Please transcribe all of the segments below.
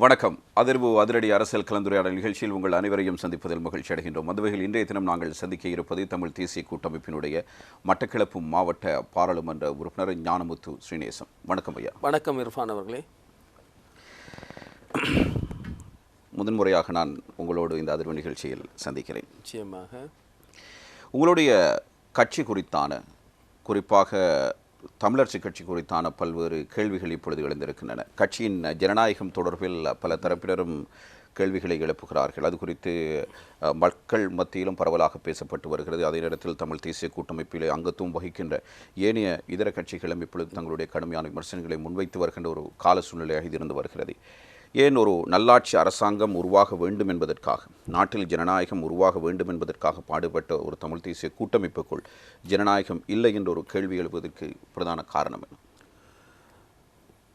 வணக்கம். அதிர்வு அதிரடி அரசியல் கலந்துரையாடல் நிகழ்ச்சியில் உங்கள் அனைவரையும் சந்திப்பதில் மகிழ்ச்சி அடைகின்றோம். அந்த வகையில் இன்றைய தினம் நாங்கள் சந்திக்க இருப்பது தமிழ் தேசிய கூட்டமைப்பினுடைய மட்டக்களப்பு மாவட்ட பாராளுமன்ற உறுப்பினர் ஞானமுத்து ஸ்ரீநேசம். வணக்கம் ஐயா. வணக்கம் இர்ஃபான் அவர்களே. முதன்முறையாக நான் உங்களோடு இந்த அதிர்வு நிகழ்ச்சியில் சந்திக்கிறேன். நிச்சயமாக உங்களுடைய கட்சி குறித்தான, குறிப்பாக தமிழரசு கட்சி குறித்தான பல்வேறு கேள்விகள் இப்பொழுது எழுந்திருக்கின்றன. கட்சியின் ஜனநாயகம் தொடர்பில் பல தரப்பினரும் கேள்விகளை எழுப்புகிறார்கள். அது குறித்து மக்கள் மத்தியிலும் பரவலாக பேசப்பட்டு வருகிறது. அதே நேரத்தில் தமிழ் தேசிய கூட்டமைப்பிலே அங்கத்துவம் வகிக்கின்ற ஏனைய இதர கட்சிகளும் இப்பொழுது தங்களுடைய கடுமையான விமர்சனங்களை முன்வைத்து வருகின்ற ஒரு கால சூழ்நிலையாக இது இருந்து வருகிறது. ஏன் ஒரு நல்லாட்சி அரசாங்கம் உருவாக வேண்டும் என்பதற்காக, நாட்டில் ஜனநாயகம் உருவாக வேண்டும் என்பதற்காக பாடுபட்ட ஒரு தமிழ் தேசிய கூட்டமைப்புக்குள் ஜனநாயகம் இல்லை என்ற ஒரு கேள்வி எழுப்புவதற்கு பிரதான காரணம் என்ன?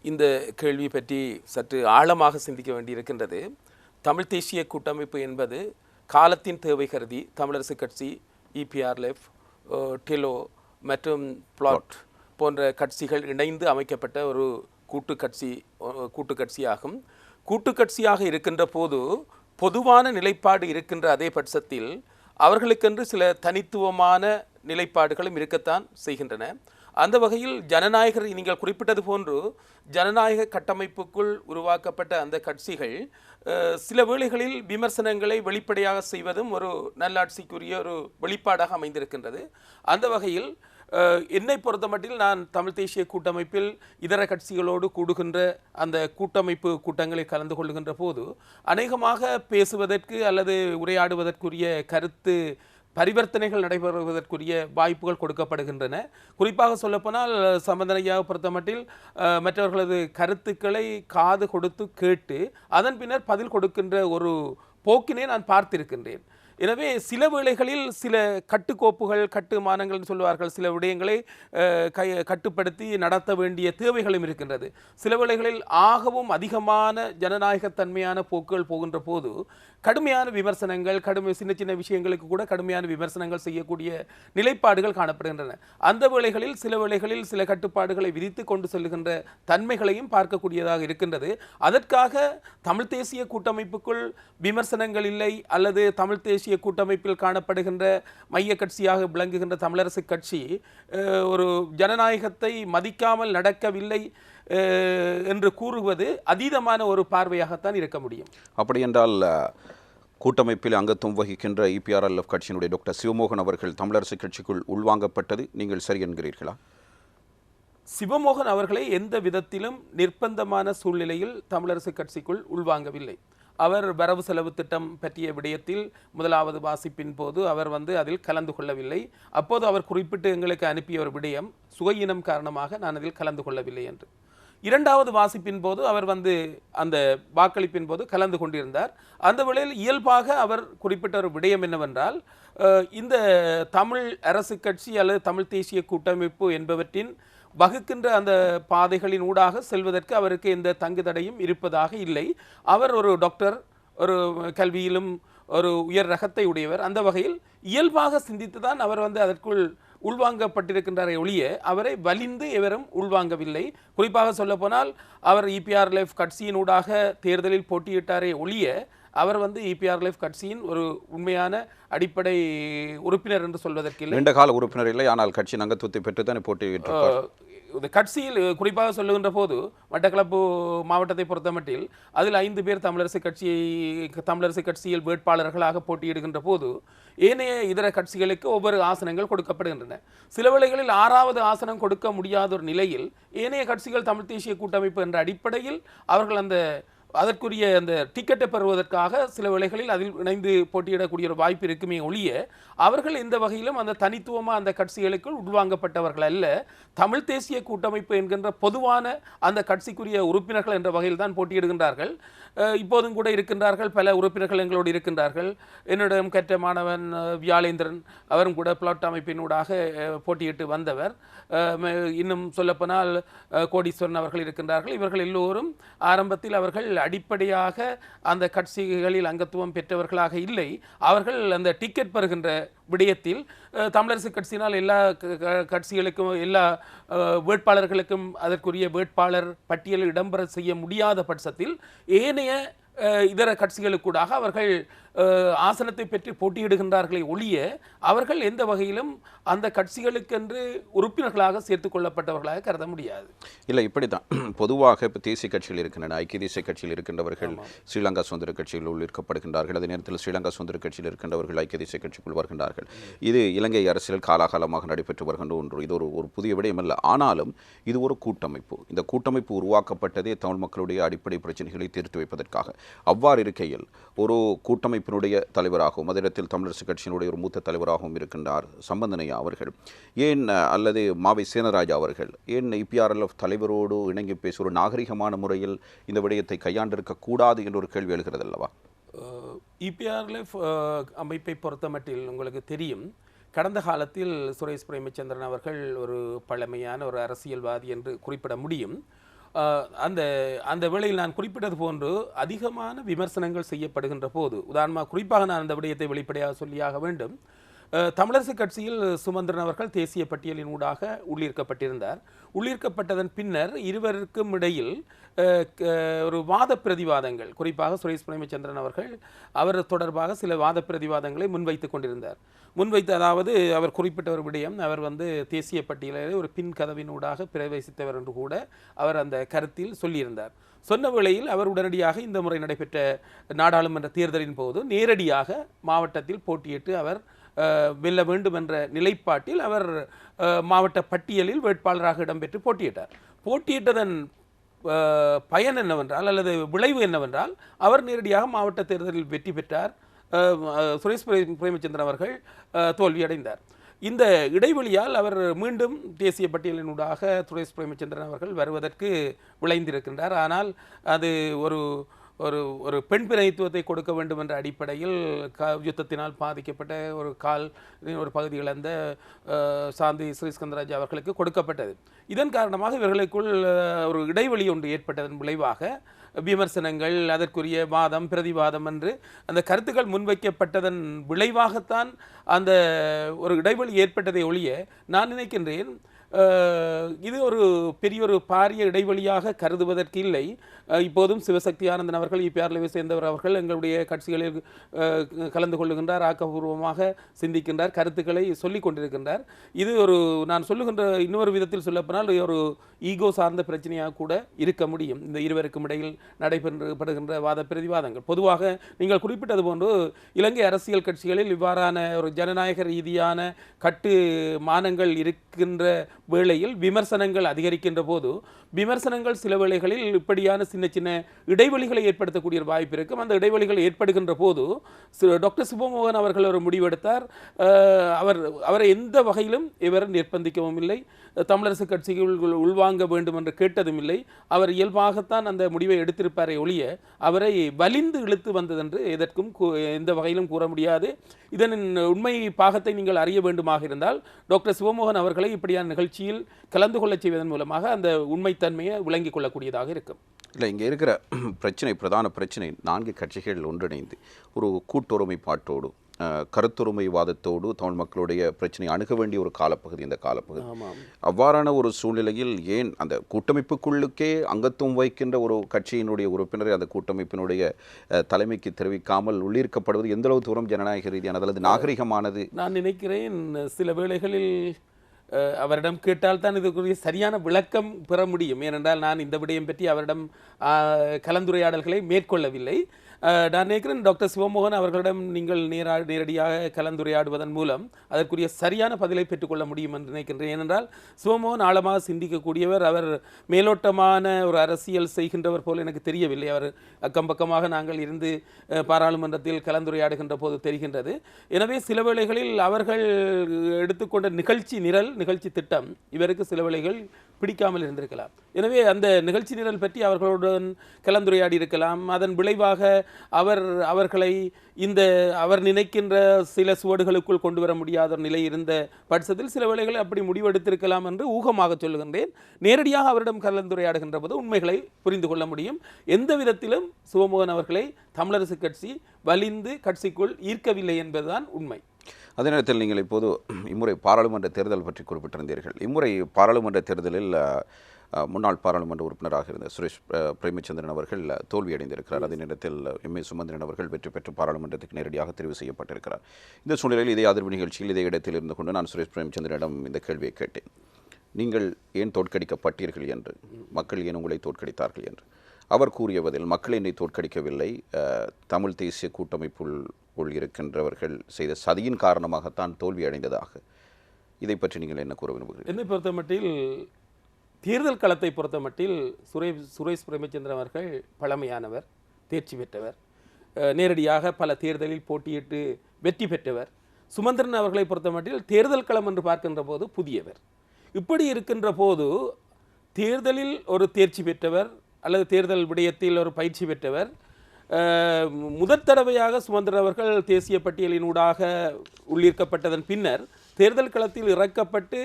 இந்த கேள்வி பற்றி சற்று ஆழமாக சிந்திக்க வேண்டியிருக்கின்றது. தமிழ் தேசிய கூட்டமைப்பு என்பது காலத்தின் தேவை கருதி தமிழரசு கட்சி, இபிஆர்எஃப், டெலோ மற்றும் பிளாட் போன்ற கட்சிகள் இணைந்து அமைக்கப்பட்ட ஒரு கூட்டு கட்சியாகும். கூட்டுக்கட்சியாக இருக்கின்ற போது பொதுவான நிலைப்பாடு இருக்கின்ற அதே பட்சத்தில் அவர்களுக்கென்று சில தனித்துவமான நிலைப்பாடுகளும் இருக்கத்தான் செய்கின்றன. அந்த வகையில் ஜனநாயகர், நீங்கள் குறிப்பிட்டது போன்று ஜனநாயக கட்டமைப்புக்குள் உருவாக்கப்பட்ட அந்த கட்சிகள் சில வேளைகளில் விமர்சனங்களை வெளிப்படையாக செய்வதும் ஒரு நல்லாட்சிக்குரிய ஒரு வெளிப்பாடாக அமைந்திருக்கின்றது. அந்த வகையில் என்னை பொறுத்தமட்டில் நான் தமிழ் தேசிய கூட்டமைப்பில் இதர கட்சிகளோடு கூடுகின்ற அந்த கூட்டமைப்பு கூட்டங்களில் கலந்து கொள்கின்ற போது அநேகமாக பேசுவதற்கு அல்லது உரையாடுவதற்குரிய கருத்து பரிவர்த்தனைகள் நடைபெறுவதற்குரிய வாய்ப்புகள் கொடுக்கப்படுகின்றன. குறிப்பாக சொல்லப்போனால் சம்பந்தனையாக பொறுத்தமட்டில் மற்றவர்களது கருத்துக்களை காது கொடுத்து கேட்டு அதன் பின்னர் பதில் கொடுக்கின்ற ஒரு போக்கினை நான் பார்த்திருக்கின்றேன். எனவே சில வேளைகளில் சில கட்டுக்கோப்புகள், கட்டுமானங்கள் சொல்வார்கள், சில விடயங்களை கட்டுப்படுத்தி நடத்த வேண்டிய தேவைகளும் இருக்கின்றது. சில வேளைகளில் ஆகவும் அதிகமான ஜனநாயகத்தன்மையான போக்குகள் போகின்ற போது கடுமையான விமர்சனங்கள், சின்ன சின்ன விஷயங்களுக்கு கூட கடுமையான விமர்சனங்கள் செய்யக்கூடிய நிலைப்பாடுகள் காணப்படுகின்றன. அந்த வேளைகளில் சில வேளைகளில் சில கட்டுப்பாடுகளை விதித்து கொண்டு செல்கின்ற தன்மைகளையும் பார்க்கக்கூடியதாக இருக்கின்றது. அதற்காக தமிழ் தேசிய கூட்டமைப்புக்குள் விமர்சனங்கள் இல்லை அல்லது தமிழ் தேசிய கூட்டமைப்பில் காணப்படுகின்ற மைய கட்சியாக விளங்குகின்ற தமிழரசு கட்சி ஒரு ஜனநாயகத்தை மதிக்காமல் நடக்கவில்லை என்று கூறுவது அதீதமான ஒரு பார்வையாகத்தான் இருக்க முடியும். அப்படி என்றால் கூட்டமைப்பில் அங்கத்துவம் வகிக்கின்ற இபிஆர்எல்எஃப் கட்சியினுடைய டாக்டர் சிவமோகன் அவர்கள் தமிழரசு கட்சிக்குள் உள்வாங்கப்பட்டது நீங்கள் சரி என்கிறீர்களா? சிவமோகன் அவர்களை எந்த விதத்திலும் நிர்பந்தமான சூழ்நிலையில் தமிழரசு கட்சிக்குள் உள்வாங்கவில்லை. அவர் வரவு செலவு திட்டம் பற்றிய விடயத்தில் முதலாவது வாசிப்பின் போது அவர் அதில் கலந்து கொள்ளவில்லை. அப்போது அவர் குறிப்பிட்டு எங்களுக்கு அனுப்பிய ஒரு விடயம், சுகையினம் காரணமாக நான் அதில் கலந்து கொள்ளவில்லை என்று. இரண்டாவது வாசிப்பின் போது அவர் அந்த வாக்களிப்பின் போது கலந்து கொண்டிருந்தார். அந்த வேளையில் இயல்பாக அவர் குறிப்பிட்ட ஒரு விடயம் என்னவென்றால், இந்த தமிழ் அரசு கட்சி அல்லது தமிழ் தேசிய கூட்டமைப்பு என்பவற்றின் வகுக்கின்ற அந்த பாதைகளின் ஊடாக செல்வதற்கு அவருக்கு எந்த தங்கு தடையும் இருப்பதாக இல்லை. அவர் ஒரு டாக்டர், ஒரு கல்வியிலும் ஒரு உயர் ரகத்தை உடையவர். அந்த வகையில் இயல்பாக சிந்தித்து தான் அவர் அதற்குள் உள்வாங்கப்பட்டிருக்கின்றாரே ஒழிய அவரை வலிந்து எவரும் உள்வாங்கவில்லை. குறிப்பாக சொல்லப்போனால் அவர் இபிஆர்எல்எஃப் கட்சியினூடாக தேர்தலில் போட்டியிட்டாரே ஒழிய அவர் இபிஆர்எல்எஃப் கட்சியின் ஒரு உண்மையான அடிப்படை உறுப்பினர் என்று சொல்வதற்கு இல்லை. நீண்ட கால உறுப்பினர் இல்லை, ஆனால் கட்சியின் அங்கத்துவத்தை பெற்றுத்தான் போட்டியிட்டார். கட்சியில் குறிப்பாக சொல்லுகின்ற போது மட்டக்களப்பு மாவட்டத்தை பொறுத்தமட்டில் அதில் 5 பேர் தமிழரசு கட்சியில் வேட்பாளர்களாக போட்டியிடுகின்ற போது ஏனைய இதர கட்சிகளுக்கு ஒவ்வொரு ஆசனங்கள் கொடுக்கப்படுகின்றன. சில வேளைகளில் 6வது ஆசனம் கொடுக்க முடியாத ஒரு நிலையில் ஏனைய கட்சிகள் தமிழ் தேசிய கூட்டமைப்பு என்ற அடிப்படையில் அவர்கள் அதற்குரிய அந்த டிக்கெட்டை பெறுவதற்காக சில வேளைகளில் அதில் இணைந்து போட்டியிடக்கூடிய ஒரு வாய்ப்பு இருக்குமே ஒழிய அவர்கள் எந்த வகையிலும் அந்த தனித்துவமாக அந்த கட்சிகளுக்குள் உள்வாங்கப்பட்டவர்கள் அல்ல. தமிழ் தேசிய கூட்டமைப்பு என்கின்ற பொதுவான அந்த கட்சிக்குரிய உறுப்பினர்கள் என்ற வகையில் தான் போட்டியிடுகின்றார்கள். இப்போதும் கூட இருக்கின்றார்கள், பல உறுப்பினர்கள் எங்களோடு இருக்கின்றார்கள். என்னிடம் கற்ற மாணவன் வியாழேந்திரன், அவரும் கூட பிளாட் அமைப்பினூடாக போட்டியிட்டு வந்தவர். இன்னும் சொல்லப்போனால் கோடீஸ்வரன் அவர்கள் இருக்கின்றார்கள். இவர்கள் எல்லோரும் ஆரம்பத்தில் அவர்கள் அடிப்படையாக அந்த கட்சிகளில் அங்கத்துவம் பெற்றவர்களாக இல்லை. அவர்கள் அந்த டிக்கெட் பெறுகின்ற விடயத்தில் தமிழரசு கட்சியினால் எல்லா கட்சிகளுக்கும் எல்லா வேட்பாளர்களுக்கும் அதற்குரிய வேட்பாளர் பட்டியலில் இடம்பெற செய்ய முடியாத பட்சத்தில் ஏனைய இதர கட்சிகளுக்கூடாக அவர்கள் ஆசனத்தை பெற்று போட்டியிடுகின்றார்களே ஒழிய அவர்கள் எந்த வகையிலும் அந்த கட்சிகளுக்கென்று உறுப்பினர்களாக சேர்த்துக் கொள்ளப்பட்டவர்களாக கருத முடியாது. இல்லை, இப்படித்தான் பொதுவாக இப்போ தேசிய கட்சியில் இருக்கின்றன, ஐக்கிய தேசிய கட்சியில் இருக்கின்றவர்கள் ஸ்ரீலங்கா சுதந்திர கட்சியில் உள்ளிருக்கப்படுகின்றார்கள். அதே நேரத்தில் ஸ்ரீலங்கா சுதந்திர கட்சியில் இருக்கின்றவர்கள் ஐக்கிய தேசிய கட்சிக்குள் வருகின்றார்கள். இது இலங்கை அரசியல் காலாகாலமாக நடைபெற்று வருகின்ற ஒன்று. இது ஒரு புதிய விடயம் அல்ல. ஆனாலும் இது ஒரு கூட்டமைப்பு. இந்த கூட்டமைப்பு உருவாக்கப்பட்டதே தமிழ் மக்களுடைய அடிப்படை பிரச்சனைகளை தீர்த்து வைப்பதற்காக. அவ்வாறு இருக்கையில் ஒரு கூட்டமைப்பினுடைய தலைவராகவும் அதே நேரத்தில் தமிழரசு கட்சியினுடைய ஒரு மூத்த தலைவராகவும் இருக்கின்றார் சம்பந்தனையா அவர்கள். ஏன் அல்லது மாவை சேனராஜா அவர்கள் ஏன் இபிஆர்எல்எஃப் தலைவரோடு இணங்கி பேச ஒரு நாகரிகமான முறையில் இந்த விடயத்தை கையாண்டிருக்க கூடாது என்ற ஒரு கேள்வி எழுகிறது அல்லவா? இபிஆர்எல்எஃப் அமைப்பை பொறுத்தமட்டில் உங்களுக்கு தெரியும், கடந்த காலத்தில் சுரேஷ் பிரேமச்சந்திரன் அவர்கள் ஒரு பழமையான ஒரு அரசியல்வாதி என்று குறிப்பிட முடியும். அந்த வேளையில் நான் குறிப்பிட்டது போன்று அதிகமான விமர்சனங்கள் செய்யப்படுகின்ற போது, உதாரணமாக குறிப்பாக நான் அந்த விடயத்தை வெளிப்படையாக சொல்லியாக வேண்டும். தமிழரசு கட்சியில் சுமந்திரன் அவர்கள் தேசிய பட்டியலின் ஊடாக உள்ளீர்க்கப்பட்டிருந்தார். உள்ளீர்க்கப்பட்டதன் பின்னர் இருவருக்கும் இடையில் ஒரு வாத பிரதிவாதங்கள், குறிப்பாக சுரேஷ் பிரேமச்சந்திரன் அவர்கள் அவர் தொடர்பாக சில வாத பிரதிவாதங்களை முன்வைத்துக் கொண்டிருந்தார். அதாவது அவர் குறிப்பிட்ட ஒரு விடயம், அவர் தேசிய பட்டியலில் ஒரு பின் கதவினூடாக பிரவேசித்தவர் என்று கூட அவர் அந்த கருத்தில் சொல்லியிருந்தார். சொன்ன வேளையில் அவர் உடனடியாக இந்த முறை நடைபெற்ற நாடாளுமன்ற தேர்தலின் போது நேரடியாக மாவட்டத்தில் போட்டியிட்டு அவர் வெல்ல வேண்டும் என்ற நிலைப்பாட்டில் அவர் மாவட்ட பட்டியலில் வேட்பாளராக இடம்பெற்று போட்டியிட்டார். போட்டியிட்டதன் பயன் என்னவென்றால் அல்லது விளைவு என்னவென்றால் அவர் நேரடியாக மாவட்ட தேர்தலில் வெற்றி பெற்றார். சுரேஷ் பிரேமச்சந்திரன் அவர்கள் தோல்வியடைந்தார். இந்த இடைவெளியால் அவர் மீண்டும் தேசிய பட்டியலினூடாக சுரேஷ் பிரேமச்சந்திரன் அவர்கள் வருவதற்கு விளைந்திருக்கின்றார். ஆனால் அது ஒரு ஒரு ஒரு பெண் பிரதித்துவத்தை கொடுக்க வேண்டும் என்ற அடிப்படையில் யுத்தத்தினால் பாதிக்கப்பட்ட ஒரு பகுதி இழந்த சாந்தி ஸ்ரீஸ்கந்தராஜ் அவர்களுக்கு கொடுக்கப்பட்டது. இதன் காரணமாக இவர்களுக்குள் ஒரு இடைவெளி ஒன்று ஏற்பட்டதன் விளைவாக விமர்சனங்கள், அதற்குரிய வாதம் பிரதிவாதம் என்று அந்த கருத்துக்கள் முன்வைக்கப்பட்டதன் விளைவாகத்தான் அந்த ஒரு இடைவெளி ஏற்பட்டதை ஒழிய நான் நினைக்கின்றேன் இது ஒரு பெரிய ஒரு பாரிய இடைவெளியாக கருதுவதற்கு இல்லை. இப்போதும் சிவசக்தி ஆனந்தன் அவர்கள் இபிஆர்எல்ஐ சேர்ந்தவர் அவர்கள் எங்களுடைய கட்சிகளில் கலந்து கொள்ளுகின்றார், ஆக்கப்பூர்வமாக சிந்திக்கின்றார், கருத்துக்களை சொல்லிக் கொண்டிருக்கின்றார். இது ஒரு நான் சொல்லுகின்ற இன்னொரு விதத்தில் சொல்லப்போனால் ஒரு ஈகோ சார்ந்த பிரச்சனையாக கூட இருக்க முடியும். இந்த இருவருக்கும் இடையில் நடைபெறப்படுகின்ற வாத பிரதிவாதங்கள் பொதுவாக நீங்கள் குறிப்பிட்டது போன்று இலங்கை அரசியல் கட்சிகளில் இவ்வாறான ஒரு ஜனநாயக ரீதியான கட்டுமானங்கள் இருக்கின்ற வேளையில் விமர்சனங்கள் அதிகரிக்கின்ற போது விமர்சனங்கள் சில வேளைகளில் இப்படியான சின்ன சின்ன இடைவெளிகளை ஏற்படுத்தக்கூடிய ஒரு வாய்ப்பு இருக்கும். அந்த இடைவெளிகள் ஏற்படுகின்ற போது டாக்டர் சுபமோகன் அவர்கள் ஒரு முடிவெடுத்தார். அவரை எந்த வகையிலும் இவர் நிர்பந்திக்கவும் இல்லை, தமிழரசு கட்சிகள் உள்வாங்க வேண்டும் என்று கேட்டதும் இல்லை. அவர் இயல்பாகத்தான் அந்த முடிவை எடுத்திருப்பாரே ஒழிய அவரை வலிந்து இழுத்து வந்ததென்று எதற்கும் எந்த வகையிலும் கூற முடியாது. இதன் உண்மை பாகத்தை நீங்கள் அறிய வேண்டுமாக இருந்தால் டாக்டர் சிவமோகன் அவர்களை இப்படியான நிகழ்ச்சியில் கலந்து கொள்ளச் செய்வதன் மூலமாக அந்த உண்மைத்தன்மையை விளங்கிக் கொள்ளக்கூடியதாக இருக்கும். இல்லை, இங்கே இருக்கிற பிரதான பிரச்சனை 4 கட்சிகள் ஒன்றிணைந்து ஒரு கூட்டொருமைப்பாட்டோடு கருத்துரிமைவாதத்தோடு தமிழ் மக்களுடைய பிரச்சனை அணுக வேண்டிய ஒரு காலப்பகுதி இந்த காலப்பகுதி. அவ்வாறான ஒரு சூழ்நிலையில் ஏன் அந்த கூட்டமைப்புக்குள்ளுக்கே அங்கத்துவம் வைக்கின்ற ஒரு கட்சியினுடைய உறுப்பினரை அந்த கூட்டமைப்பினுடைய தலைமைக்கு தெரிவிக்காமல் உள்ளீர்க்கப்படுவது எந்த அளவு தூரம் ஜனநாயக ரீதியானது அல்லது நாகரிகமானது? நான் நினைக்கிறேன் சில வேளைகளில் அவரிடம் கேட்டால் தான் இதுக்குரிய சரியான விளக்கம் பெற முடியும். ஏனென்றால் நான் இந்த விடயம் பற்றி அவரிடம் கலந்துரையாடல்களை மேற்கொள்ளவில்லை. நான் நினைக்கிறேன் டாக்டர் சிவமோகன் அவர்களிடம் நீங்கள் நேரடியாக கலந்துரையாடுவதன் மூலம் அதற்குரிய சரியான பதிலை பெற்றுக்கொள்ள முடியும் என்று நினைக்கின்றேன். ஏனென்றால் சிவமோகன் ஆழமாக சிந்திக்கக்கூடியவர். அவர் மேலோட்டமான ஒரு அரசியல் செய்கின்றவர் போல் எனக்கு தெரியவில்லை. அவர் அக்கம் பக்கமாக நாங்கள் இருந்து பாராளுமன்றத்தில் கலந்துரையாடுகின்ற போது தெரிகின்றது. எனவே சில வேளைகளில் அவர்கள் எடுத்துக்கொண்ட நிகழ்ச்சி திட்டம் இவருக்கு சில வேளைகள் பிடிக்காமல் இருந்திருக்கலாம். எனவே அந்த நிகழ்ச்சி நிரல் பற்றி அவர்களுடன் கலந்துரையாடி இருக்கலாம். அதன் விளைவாக அவர்களை அவர் நினைக்கின்ற சில சுவடுகளுக்குள் கொண்டு வர முடியாத நிலை இருந்த பட்சத்தில் சில வேளைகள் அப்படி முடிவெடுத்திருக்கலாம் என்று ஊகமாக சொல்லுகின்றேன். நேரடியாக அவரிடம் கலந்துரையாடுகின்ற போது உண்மைகளை புரிந்து கொள்ள முடியும். எந்த விதத்திலும் சிவமோகன் அவர்களை தமிழரசு கட்சி வலிந்து கட்சிக்குள் ஈர்க்கவில்லை என்பதுதான் உண்மை. அதே நேரத்தில் நீங்கள் இப்போது இம்முறை பாராளுமன்ற தேர்தல் பற்றி குறிப்பிட்டிருந்தீர்கள். இம்முறை பாராளுமன்ற தேர்தலில் முன்னாள் பாராளுமன்ற உறுப்பினராக இருந்த சுரேஷ் பிரேமச்சந்திரன் அவர்கள் தோல்வியடைந்திருக்கிறார். அதே நேரத்தில் எம் ஏ சுமந்திரன் அவர்கள் வெற்றி பெற்று பாராளுமன்றத்துக்கு நேரடியாக தெரிவு செய்யப்பட்டிருக்கிறார். இந்த சூழ்நிலையில் இதே அதிர்வு நிகழ்ச்சியில் இதே இடத்தில் இருந்து கொண்டு நான் சுரேஷ் பிரேமச்சந்திரனிடம் இந்த கேள்வியை கேட்டேன். நீங்கள் ஏன் தோற்கடிக்கப்பட்டீர்கள் என்று, மக்கள் ஏன் உங்களை தோற்கடித்தார்கள் என்று. அவர் கூறிய பதில், மக்கள் என்னை தோற்கடிக்கவில்லை, தமிழ் தேசிய கூட்டமைப்புள் இருக்கின்றவர்கள் செய்த சதியின் காரணமாகத்தான் தோல்வி அடைந்ததாக. இதை பற்றி நீங்கள் என்ன கூற விரும்புகிறீர்கள்? என்னை பொறுத்தமட்டில் தேர்தல் களத்தை பொறுத்தமட்டில் சுரேஷ் பிரேமச்சந்திரன் அவர்கள் பழமையானவர், தேர்ச்சி பெற்றவர், நேரடியாக பல தேர்தலில் போட்டியிட்டு வெற்றி பெற்றவர். சுமந்திரன் அவர்களை பொறுத்தமட்டில் தேர்தல் களம் என்று பார்க்கின்ற போது புதியவர். இப்படி இருக்கின்ற போது தேர்தலில் ஒரு தேர்ச்சி பெற்றவர் அல்லது தேர்தல் விடயத்தில் ஒரு பயிற்சி பெற்றவர், முதற் தடவையாக சுமந்திரன் அவர்கள் தேசிய பட்டியலினூடாக உள்ளீர்க்கப்பட்டதன் பின்னர் தேர்தல் களத்தில் இறக்கப்பட்டு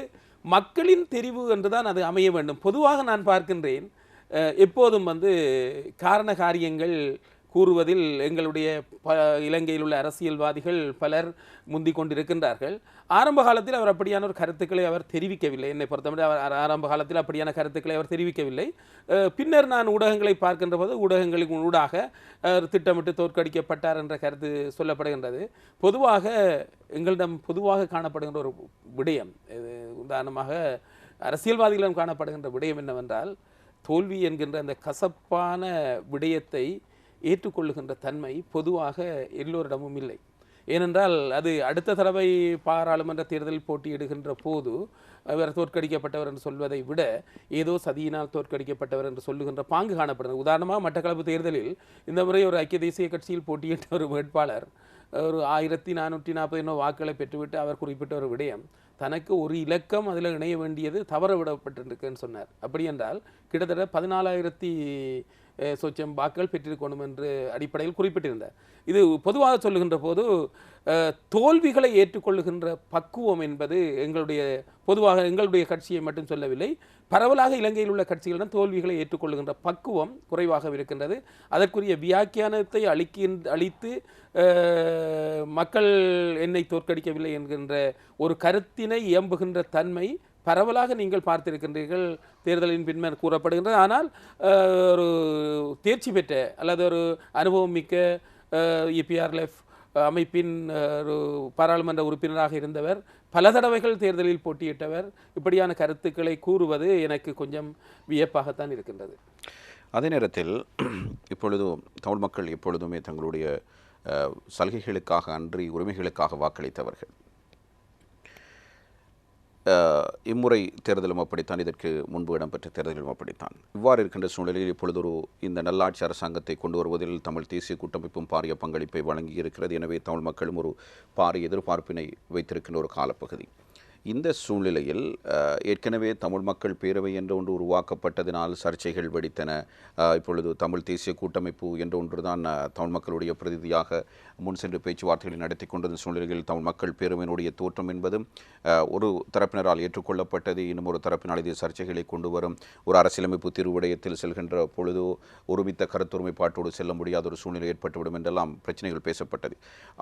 மக்களின் தெரிவு என்றுதான் அது அமைய வேண்டும். பொதுவாக நான் பார்க்கின்றேன், எப்போதும் காரண காரியங்கள் கூறுவதில் எங்களுடைய இலங்கையில் உள்ள அரசியல்வாதிகள் பலர் முந்திக் கொண்டிருக்கின்றார்கள். ஆரம்ப காலத்தில் அவர் அப்படியான ஒரு கருத்துக்களை அவர் தெரிவிக்கவில்லை. என்னை பொறுத்தவரை அவர் ஆரம்ப காலத்தில் அப்படியான கருத்துக்களை அவர் தெரிவிக்கவில்லை. பின்னர் நான் ஊடகங்களை பார்க்கின்ற போது ஊடகங்களுக்கு ஊடாக திட்டமிட்டு தோற்கடிக்கப்பட்டார் என்ற கருத்து சொல்லப்படுகின்றது. பொதுவாக எங்களிடம் பொதுவாக காணப்படுகின்ற ஒரு விடயம், உதாரணமாக அரசியல்வாதிகளிடம் காணப்படுகின்ற விடயம் என்னவென்றால், தோல்வி என்கின்ற அந்த கசப்பான விடயத்தை ஏற்றுக்கொள்ளுகின்ற தன்மை பொதுவாக எல்லோரிடமும் இல்லை. ஏனென்றால் அது அடுத்த தடவை பாராளுமன்ற தேர்தலில் போட்டியிடுகின்ற போது அவர் தோற்கடிக்கப்பட்டவர் என்று சொல்வதை விட ஏதோ சதியினால் தோற்கடிக்கப்பட்டவர் என்று சொல்லுகின்ற பாங்கு காணப்படுகிறது. உதாரணமாக மட்டக்களப்பு தேர்தலில் இந்த முறை ஒரு ஐக்கிய தேசிய கட்சியில் போட்டியிட்ட ஒரு வேட்பாளர் ஒரு 1440 வாக்குகளை பெற்றுவிட்டு அவர் குறிப்பிட்ட ஒரு விடயம், தனக்கு ஒரு இலக்கம் அதில் இணைய வேண்டியது தவற விடப்பட்டிருக்குன்னு சொன்னார். அப்படி என்றால் கிட்டத்தட்ட 14,000 சொச்சம் வாக்குகள் பெற்றிருக்கணும் என்று அடிப்படையில் குறிப்பிட்டிருந்தார். இது பொதுவாக சொல்லுகின்ற போது தோல்விகளை ஏற்றுக்கொள்ளுகின்ற பக்குவம் என்பது பொதுவாக எங்களுடைய கட்சியை மட்டும் சொல்லவில்லை, பரவலாக இலங்கையில் உள்ள கட்சிகளிடம் தோல்விகளை ஏற்றுக்கொள்ளுகின்ற பக்குவம் குறைவாக இருக்கின்றது. அதற்குரிய வியாக்கியானத்தை அளித்து மக்கள் என்னை தோற்கடிக்கவில்லை என்கின்ற ஒரு கருத்தினை இயம்புகின்ற தன்மை பரவலாக நீங்கள் பார்த்திருக்கின்றீர்கள். தேர்தலின் பின்னர் கூறப்படுகின்றது. ஆனால் ஒரு தேர்ச்சி பெற்ற அல்லது ஒரு அனுபவம் மிக்க EPRLF அமைப்பின் ஒரு பாராளுமன்ற உறுப்பினராக இருந்தவர், பல தடவைகள் தேர்தலில் போட்டியிட்டவர், இப்படியான கருத்துக்களை கூறுவது எனக்கு கொஞ்சம் வியப்பாகத்தான் இருக்கின்றது. அதே நேரத்தில் இப்பொழுது தமிழ் மக்கள் எப்பொழுதுமே தங்களுடைய சலுகைகளுக்காக அன்றி உரிமைகளுக்காக வாக்களித்தவர்கள். இம்முறை தேர்தலும் அப்படித்தான், இதற்கு முன்பு இடம்பெற்ற தேர்தலும் அப்படித்தான். இவ்வாறு இருக்கின்ற சூழ்நிலையில் இப்பொழுது இந்த நல்லாட்சி அரசாங்கத்தை கொண்டு வருவதில் தமிழ் தேசிய கூட்டமைப்பும் பாரிய பங்களிப்பை வழங்கியிருக்கிறது. எனவே தமிழ் மக்களும் ஒரு பாரிய எதிர்பார்ப்பினை வைத்திருக்கின்ற ஒரு காலப்பகுதி. இந்த சூழ்நிலையில் ஏற்கனவே தமிழ் மக்கள் பேரவை என்ற ஒன்று உருவாக்கப்பட்டதினால் சர்ச்சைகள் வெடித்தன. இப்பொழுது தமிழ் தேசிய கூட்டமைப்பு என்ற ஒன்று தான் தமிழ் மக்களுடைய பிரதிநிதியாக முன் சென்று பேச்சுவார்த்தைகளை நடத்தி கொண்டிருந்த சூழ்நிலையில் தமிழ் மக்கள் பேரவையினுடைய தோற்றம் என்பதும் ஒரு தரப்பினரால் ஏற்றுக்கொள்ளப்பட்டது. இன்னும் ஒரு தரப்பினால் இது சர்ச்சைகளை கொண்டு வரும். ஒரு அரசியலமைப்பு தீர்வுடையத்தில் செல்கின்ற பொழுது ஒருமித்த கருத்துரிமைப்பாட்டோடு செல்ல முடியாத ஒரு சூழ்நிலை ஏற்பட்டுவிடும் என்றெல்லாம் பிரச்சனைகள் பேசப்பட்டது.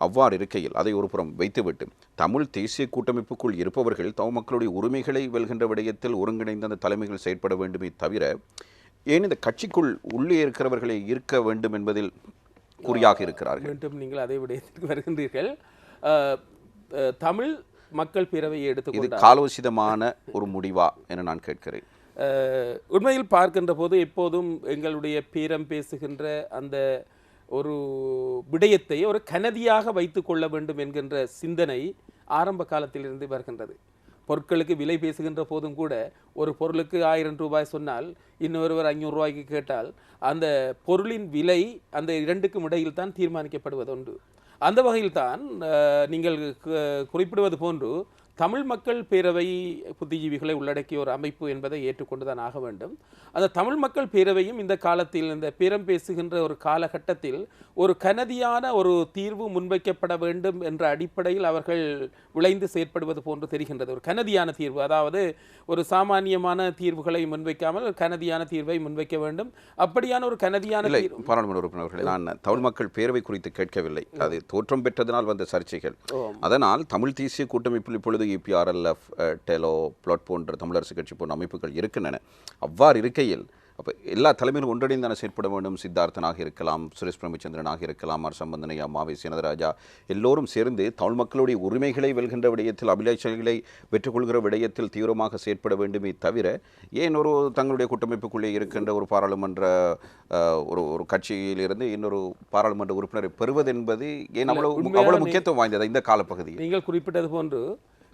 அவ்வாறு இருக்கையில் அதை ஒரு புறம் வைத்துவிட்டு தமிழ் தேசிய கூட்டமைப்புக்குள் இருப்பவர்கள் தமிழ் மக்களுடைய உரிமைகளை வெல்கின்ற விடயத்தில் ஒருங்கிணைந்த அந்த தலைமைகள் செயற்பட வேண்டுமே தவிர ஏன் இந்த கட்சிக்குள் உள்ளே இருக்கிறவர்களை ஈர்க்க வேண்டும் என்பதில் குறியாக இருக்கிறார்கள். மீண்டும் நீங்கள் அதே விடயத்திற்கு வருகின்றீர்கள். தமிழ் மக்கள் பேரவையை எடுத்துக்கொண்டால் காலோசிதமான ஒரு முடிவா என நான் கேட்கிறேன். உண்மையில் பார்க்கின்ற போது எப்போதும் எங்களுடைய பேரம் பேசுகின்ற அந்த ஒரு விடயத்தை ஒரு கனதியாக வைத்து கொள்ள வேண்டும் என்கின்ற சிந்தனை ஆரம்ப காலத்திலிருந்து வருகின்றது. பொருட்களுக்கு விலை பேசுகின்ற போதும் கூட ஒரு பொருளுக்கு 1000 ரூபாய் சொன்னால் இன்னொருவர் 500 ரூபாய்க்கு கேட்டால் அந்த பொருளின் விலை அந்த இரண்டுக்கும் இடையில் தான் தீர்மானிக்கப்படுவது உண்டு. அந்த வகையில் தான் நீங்கள் குறிப்பிடுவது போன்று தமிழ் மக்கள் பேரவை புத்திஜீவிகளை உள்ளடக்கிய ஒரு அமைப்பு என்பதை ஏற்றுக்கொண்டுதான் ஆக வேண்டும். அந்த தமிழ் மக்கள் பேரவையும் இந்த காலத்தில், இந்த பேரம் பேசுகின்ற ஒரு காலகட்டத்தில் ஒரு கனதியான ஒரு தீர்வு முன்வைக்கப்பட வேண்டும் என்ற அடிப்படையில் அவர்கள் விளைந்து செயற்படுவது போன்று தெரிகின்றது. ஒரு கனதியான தீர்வு, அதாவது ஒரு சாமானியமான தீர்வுகளை முன்வைக்காமல் ஒரு கனதியான தீர்வை முன்வைக்க வேண்டும். அப்படியான ஒரு கனதியான பாராளுமன்ற உறுப்பினர்கள், நான் தமிழ் மக்கள் பேரவை குறித்து கேட்கவில்லை. அது தோற்றம் பெற்றதனால் வந்த சர்ச்சைகள். அதனால் தமிழ் தேசிய கூட்டமைப்பில் இப்பொழுது EPRLF, டெலோ, பிளாட் போன்ற தமிழரசு கட்சி போன்ற அமைப்புகள் இருக்கின்றன. அவ்வாறு இருக்கையில் அப்போ எல்லா தலைமையிலும் ஒன்றிணைந்தான செயற்பட வேண்டும். சித்தார்த்தனாக இருக்கலாம், சுரேஷ் பிரேமச்சந்திரனாக இருக்கலாம், ஆர் சம்பந்தனையா, மாவை சேனதராஜா, எல்லோரும் சேர்ந்து தமிழ் மக்களுடைய உரிமைகளை வெல்கின்ற விடயத்தில், அபிலாஷைகளை பெற்றுக்கொள்கிற விடயத்தில் தீவிரமாக செயற்பட வேண்டுமே தவிர, ஏன் ஒரு தங்களுடைய கூட்டமைப்புக்குள்ளே இருக்கின்ற ஒரு பாராளுமன்ற ஒரு கட்சியிலிருந்து இன்னொரு பாராளுமன்ற உறுப்பினரை பெறுவது என்பது ஏன் அவ்வளவு முக்கியத்துவம் வாய்ந்தது இந்த காலப்பகுதியில்? நீங்கள் குறிப்பிட்டது போன்று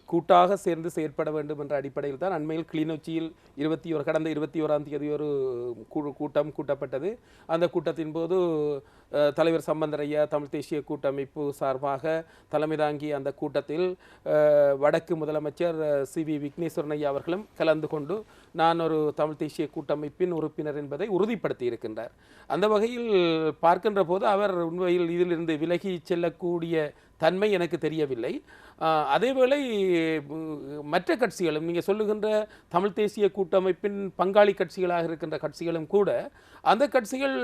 கூட்டாக சேர்ந்து செயற்பட வேண்டும் என்ற அடிப்படையில் தான் அண்மையில் கிளிநொச்சியில் கடந்த 21ஆம் தேதி ஒரு கூட்டம் கூட்டப்பட்டது. அந்த கூட்டத்தின் போது தலைவர் சம்பந்தரையா தமிழ் தேசிய கூட்டமைப்பு சார்பாக தலைமை தாங்கிய அந்த கூட்டத்தில் வடக்கு முதலமைச்சர் CV விக்னேஸ்வரன் ஐயா அவர்களும் கலந்து கொண்டு நான் ஒரு தமிழ் தேசிய கூட்டமைப்பின் உறுப்பினர் என்பதை உறுதிப்படுத்தி இருக்கின்றார். அந்த வகையில் பார்க்கின்ற போது அவர் உண்மையில் இதிலிருந்து விலகி செல்லக்கூடிய தன்மை எனக்கு தெரியவில்லை. அதேவேளை மற்ற கட்சிகளும், நீங்கள் சொல்லுகின்ற தமிழ் தேசிய கூட்டமைப்பின் பங்காளி கட்சிகளாக இருக்கின்ற கட்சிகளும் கூட, அந்த கட்சிகள்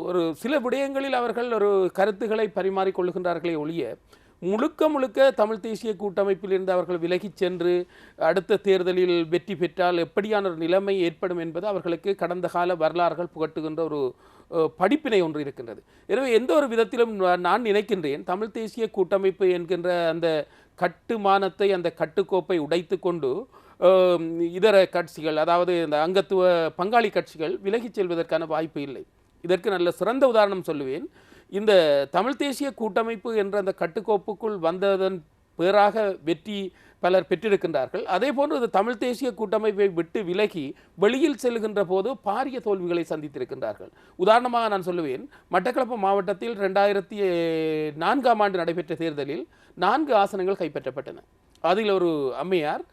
ஒரு சில விடயங்களில் அவர்கள் ஒரு கருத்துக்களை பரிமாறிக்கொள்ளுகின்றார்களே ஒழிய, முழுக்க தமிழ் தேசிய கூட்டமைப்பில் இருந்து அவர்கள் விலகிச் சென்று அடுத்த தேர்தலில் வெற்றி பெற்றால் எப்படியான ஒரு நிலைமை ஏற்படும் என்பது அவர்களுக்கு கடந்த கால வரலாறுகள் புகட்டுகின்ற ஒரு படிப்பினை ஒன்று இருக்கின்றது. எனவே எந்த ஒரு விதத்திலும் நான் நினைக்கின்றேன், தமிழ் தேசிய கூட்டமைப்பு என்கின்ற அந்த கட்டுமானத்தை, அந்த கட்டுக்கோப்பை உடைத்து கொண்டு இதர கட்சிகள், அதாவது இந்த அங்கத்துவ பங்காளி கட்சிகள் விலகிச் செல்வதற்கான வாய்ப்பு இல்லை. இதற்கு நல்ல சிறந்த உதாரணம் சொல்லுவேன். இந்த தமிழ் தேசிய கூட்டமைப்பு என்ற அந்த கட்டுக்கோப்புக்குள் வந்ததன் பேராக வெற்றி பலர் பெற்றிருக்கின்றார்கள். அதே போன்று இந்த தமிழ் தேசிய கூட்டமைப்பை விட்டு விலகி வெளியில் செல்கின்ற போது பாரிய தோல்விகளை சந்தித்திருக்கின்றார்கள். உதாரணமாக நான் சொல்லுவேன், மட்டக்களப்பு மாவட்டத்தில் 2004ஆம் ஆண்டு நடைபெற்ற தேர்தலில் 4 ஆசனங்கள் கைப்பற்றப்பட்டன. அதில் ஒரு அம்மையார்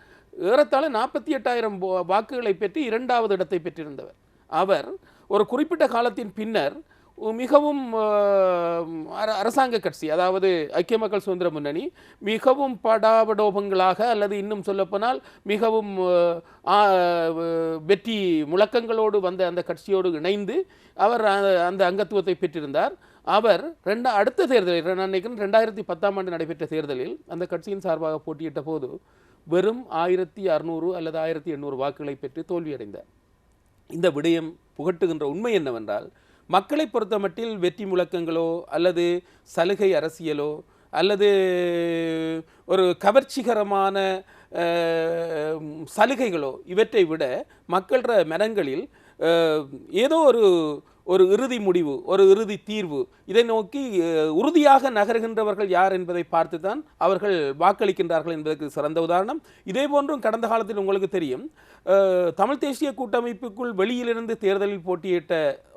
ஏறத்தாழ 48,000 வாக்குகளை பெற்று 2வது இடத்தை பெற்றிருந்தவர். அவர் ஒரு குறிப்பிட்ட காலத்தின் பின்னர் மிகவும் அரசாங்க கட்சி, அதாவது ஐக்கிய மக்கள் சுதந்திர முன்னணி, மிகவும் படாபடோபங்களாக அல்லது இன்னும் சொல்லப்போனால் மிகவும் வெற்றி முழக்கங்களோடு வந்த அந்த கட்சியோடு இணைந்து அவர் அந்த அங்கத்துவத்தை பெற்றிருந்தார். அவர் அடுத்த தேர்தலில், நான் நினைக்கிறேன் 2010ஆம் ஆண்டு நடைபெற்ற தேர்தலில் அந்த கட்சியின் சார்பாக போட்டியிட்ட போது வெறும் 1600 அல்லது 1800 வாக்குகளை பெற்று தோல்வியடைந்தார். இந்த விடயம் புகட்டுகின்ற உண்மை என்னவென்றால், மக்களை பொறுத்தமட்டில் வெற்றி முழக்கங்களோ அல்லது சலுகை அரசியலோ அல்லது ஒரு கவர்ச்சிகரமான சலுகைகளோ இவற்றை விட மக்கள மனங்களில் ஏதோ ஒரு இறுதி முடிவு, ஒரு இறுதி தீர்வு, இதை நோக்கி உறுதியாக நகர்கின்றவர்கள் யார் என்பதை பார்த்து தான் அவர்கள் வாக்களிக்கின்றார்கள் என்பதற்கு சிறந்த உதாரணம். இதே போன்றும் கடந்த காலத்தில் உங்களுக்கு தெரியும், தமிழ் தேசிய கூட்டமைப்புக்குள் வெளியிலிருந்து தேர்தலில் போட்டியிட்ட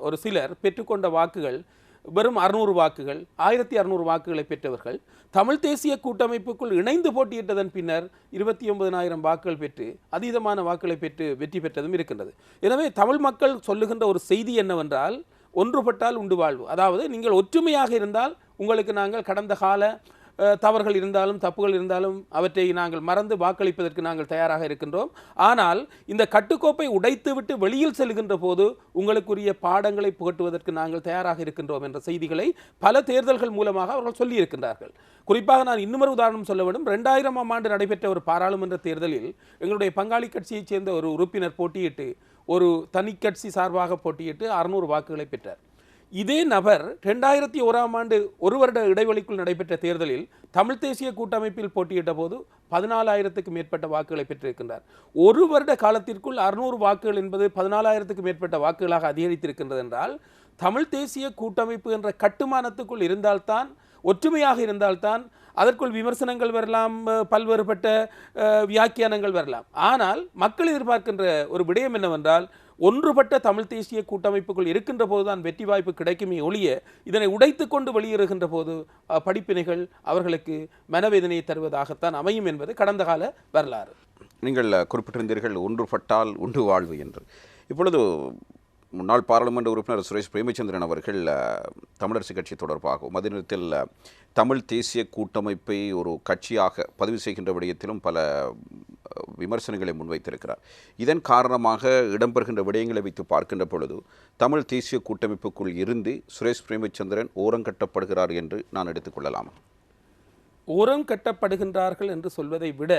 ஒரு சிலர் பெற்றுக்கொண்ட வாக்குகள் வெறும் 600 வாக்குகள், 1600 வாக்குகளை பெற்றவர்கள் தமிழ் தேசிய கூட்டமைப்புக்குள் இணைந்து போட்டியிட்டதன் பின்னர் 29,000 வாக்குகள் பெற்று அதீதமான வாக்குகளை பெற்று வெற்றி பெற்றதும் இருக்கின்றது. எனவே தமிழ் மக்கள் சொல்லுகின்ற ஒரு செய்தி என்னவென்றால், ஒன்றுபட்டால் உண்டு வாழ்வு. அதாவது நீங்கள் ஒற்றுமையாக இருந்தால் உங்களுக்கு நாங்கள் கடந்த கால தவறுகள் இருந்தாலும் தப்புகள் இருந்தாலும் அவற்றை நாங்கள் மறந்து வாக்களிப்பதற்கு நாங்கள் தயாராக இருக்கின்றோம். ஆனால் இந்த கட்டுக்கோப்பை உடைத்துவிட்டு வெளியில் செல்கின்ற போது உங்களுக்குரிய பாடங்களை புகட்டுவதற்கு நாங்கள் தயாராக இருக்கின்றோம் என்ற செய்திகளை பல தேர்தல்கள் மூலமாக அவர்கள் சொல்லியிருக்கின்றார்கள். குறிப்பாக நான் இன்னொரு உதாரணம் சொல்ல வேண்டும். 2000ஆம் ஆண்டு நடைபெற்ற ஒரு பாராளுமன்ற தேர்தலில் எங்களுடைய பங்காளி கட்சியைச் சேர்ந்த ஒரு உறுப்பினர் போட்டியிட்டு, ஒரு தனி கட்சி சார்பாக போட்டியிட்டு 600 வாக்குகளை பெற்றார். இதே நபர் 2001ஆம் ஆண்டு ஒரு வருட இடைவெளிக்குள் நடைபெற்ற தேர்தலில் தமிழ் தேசிய கூட்டமைப்பில் போட்டியிட்ட போது 14,000க்கு மேற்பட்ட வாக்குகளை பெற்றிருக்கின்றார். ஒரு வருட காலத்திற்குள் 600 வாக்குகள் என்பது 14,000க்கு மேற்பட்ட வாக்குகளாக அதிகரித்திருக்கின்றது என்றால், தமிழ் தேசிய கூட்டமைப்பு என்ற கட்டுமானத்துக்குள் இருந்தால்தான், ஒற்றுமையாக இருந்தால்தான், அதற்குள் விமர்சனங்கள் வரலாம், பல்வேறுபட்ட வியாக்கியானங்கள் வரலாம். ஆனால் மக்கள் எதிர்பார்க்கின்ற ஒரு விடயம் என்னவென்றால், ஒன்றுபட்ட தமிழ் தேசிய கூட்டமைப்புக்குள் இருக்கின்ற போதுதான் வெற்றி வாய்ப்பு கிடைக்குமே ஒழிய இதனை உடைத்து கொண்டு வெளியேறுகின்ற போது படிப்பினைகள் அவர்களுக்கு மனவேதனையை தருவதாகத்தான் அமையும் என்பது கடந்த கால வரலாறு. நீங்கள் குறிப்பிட்டிருந்தீர்கள் ஒன்றுபட்டால் உண்டு வாழ்வு என்று. இப்பொழுது முன்னாள் பாராளுமன்ற உறுப்பினர் சுரேஷ் பிரேமச்சந்திரன் அவர்கள் தமிழரசு கட்சி தொடர்பாகவும் அதே நேரத்தில் தமிழ் தேசிய கூட்டமைப்பை ஒரு கட்சியாக பதிவு செய்கின்ற விடயத்திலும் பல விமர்சனங்களை முன்வைத்திருக்கிறார். இதன் காரணமாக இடம்பெறுகின்ற விடயங்களை வைத்து பார்க்கின்ற பொழுது தமிழ் தேசிய கூட்டமைப்புக்குள் இருந்து சுரேஷ் பிரேமச்சந்திரன் ஓரங்கட்டப்படுகிறார் என்று நான் எடுத்துக்கொள்ளலாமா? ஓரம் கட்டப்படுகின்றார்கள் என்று சொல்வதை விட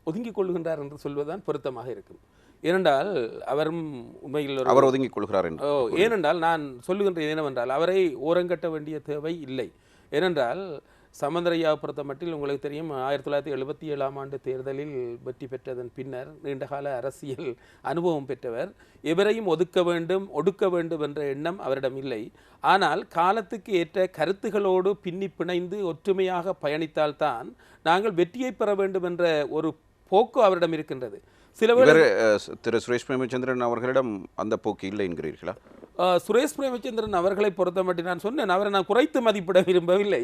ஒதுங்கிக் கொள்கின்றார் என்று சொல்வதுதான் பொருத்தமாக இருக்கும். ஏனென்றால் அவரும் உண்மையில் அவர் ஒதுங்கிக் கொள்கிறார் என்று. ஏனென்றால் நான் சொல்லுகின்றேன் என்னவென்றால் அவரை ஓரங்கட்ட வேண்டிய தேவை இல்லை. ஏனென்றால் சமந்தரையாவை பொறுத்த மட்டில் உங்களுக்கு தெரியும் 1977ஆம் ஆண்டு தேர்தலில் வெற்றி பெற்றதன் பின்னர் நீண்டகால அரசியல் அனுபவம் பெற்றவர். எவரையும் ஒதுக்க வேண்டும் ஒடுக்க வேண்டும் என்ற எண்ணம் அவரிடம் இல்லை. ஆனால் காலத்துக்கு ஏற்ற கருத்துகளோடு பின்னி பிணைந்து ஒற்றுமையாக பயணித்தால்தான் நாங்கள் வெற்றியை பெற வேண்டும் என்ற ஒரு போக்கு அவரிடம் இருக்கின்றது. திரு சுரேஷ் பிரேமச்சந்திரன் அவர்களிடம் அந்த போக்கு இல்லை என்கிறீர்களா? சுரேஷ் பிரேமச்சந்திரன் அவர்களை பொறுத்த மட்டும் நான் சொன்னேன், அவரை நான் குறைத்து மதிப்பிட விரும்பவில்லை.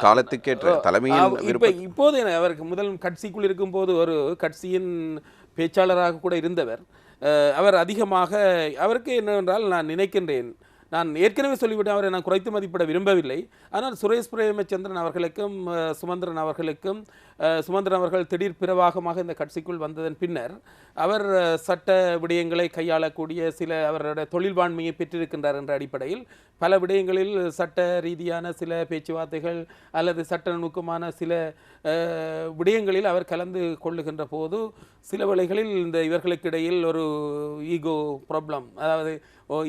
காலத்துக்கேற்ற தலைமையின் இப்போது அவருக்கு முதல் கட்சிக்குள் இருக்கும் போது ஒரு கட்சியின் பேச்சாளராக கூட இருந்தவர். அவர் அதிகமாக அவருக்கு என்னவென்றால் நான் நினைக்கின்றேன், நான் ஏற்கனவே சொல்லிவிட்டேன், அவரை நான் குறைத்து மதிப்பிட விரும்பவில்லை. ஆனால் சுரேஷ் பிரேமச்சந்திரன் அவர்களுக்கும் சுமந்திரன் அவர்கள் திடீர் பிரவாகமாக இந்த கட்சிக்குள் வந்ததன் பின்னர் அவர் சட்ட விடயங்களை கையாளக்கூடிய சில அவருடைய தொழில்வாண்மையை பெற்றிருக்கின்றார் என்ற அடிப்படையில் பல விடயங்களில் சட்ட ரீதியான சில பேச்சுவார்த்தைகள் அல்லது சட்ட நுணுக்கமான சில விடயங்களில் அவர் கலந்து கொள்ளுகின்ற போது சில வேளைகளில் இந்த இவர்களுக்கு இடையில் ஒரு ஈகோ ப்ராப்ளம், அதாவது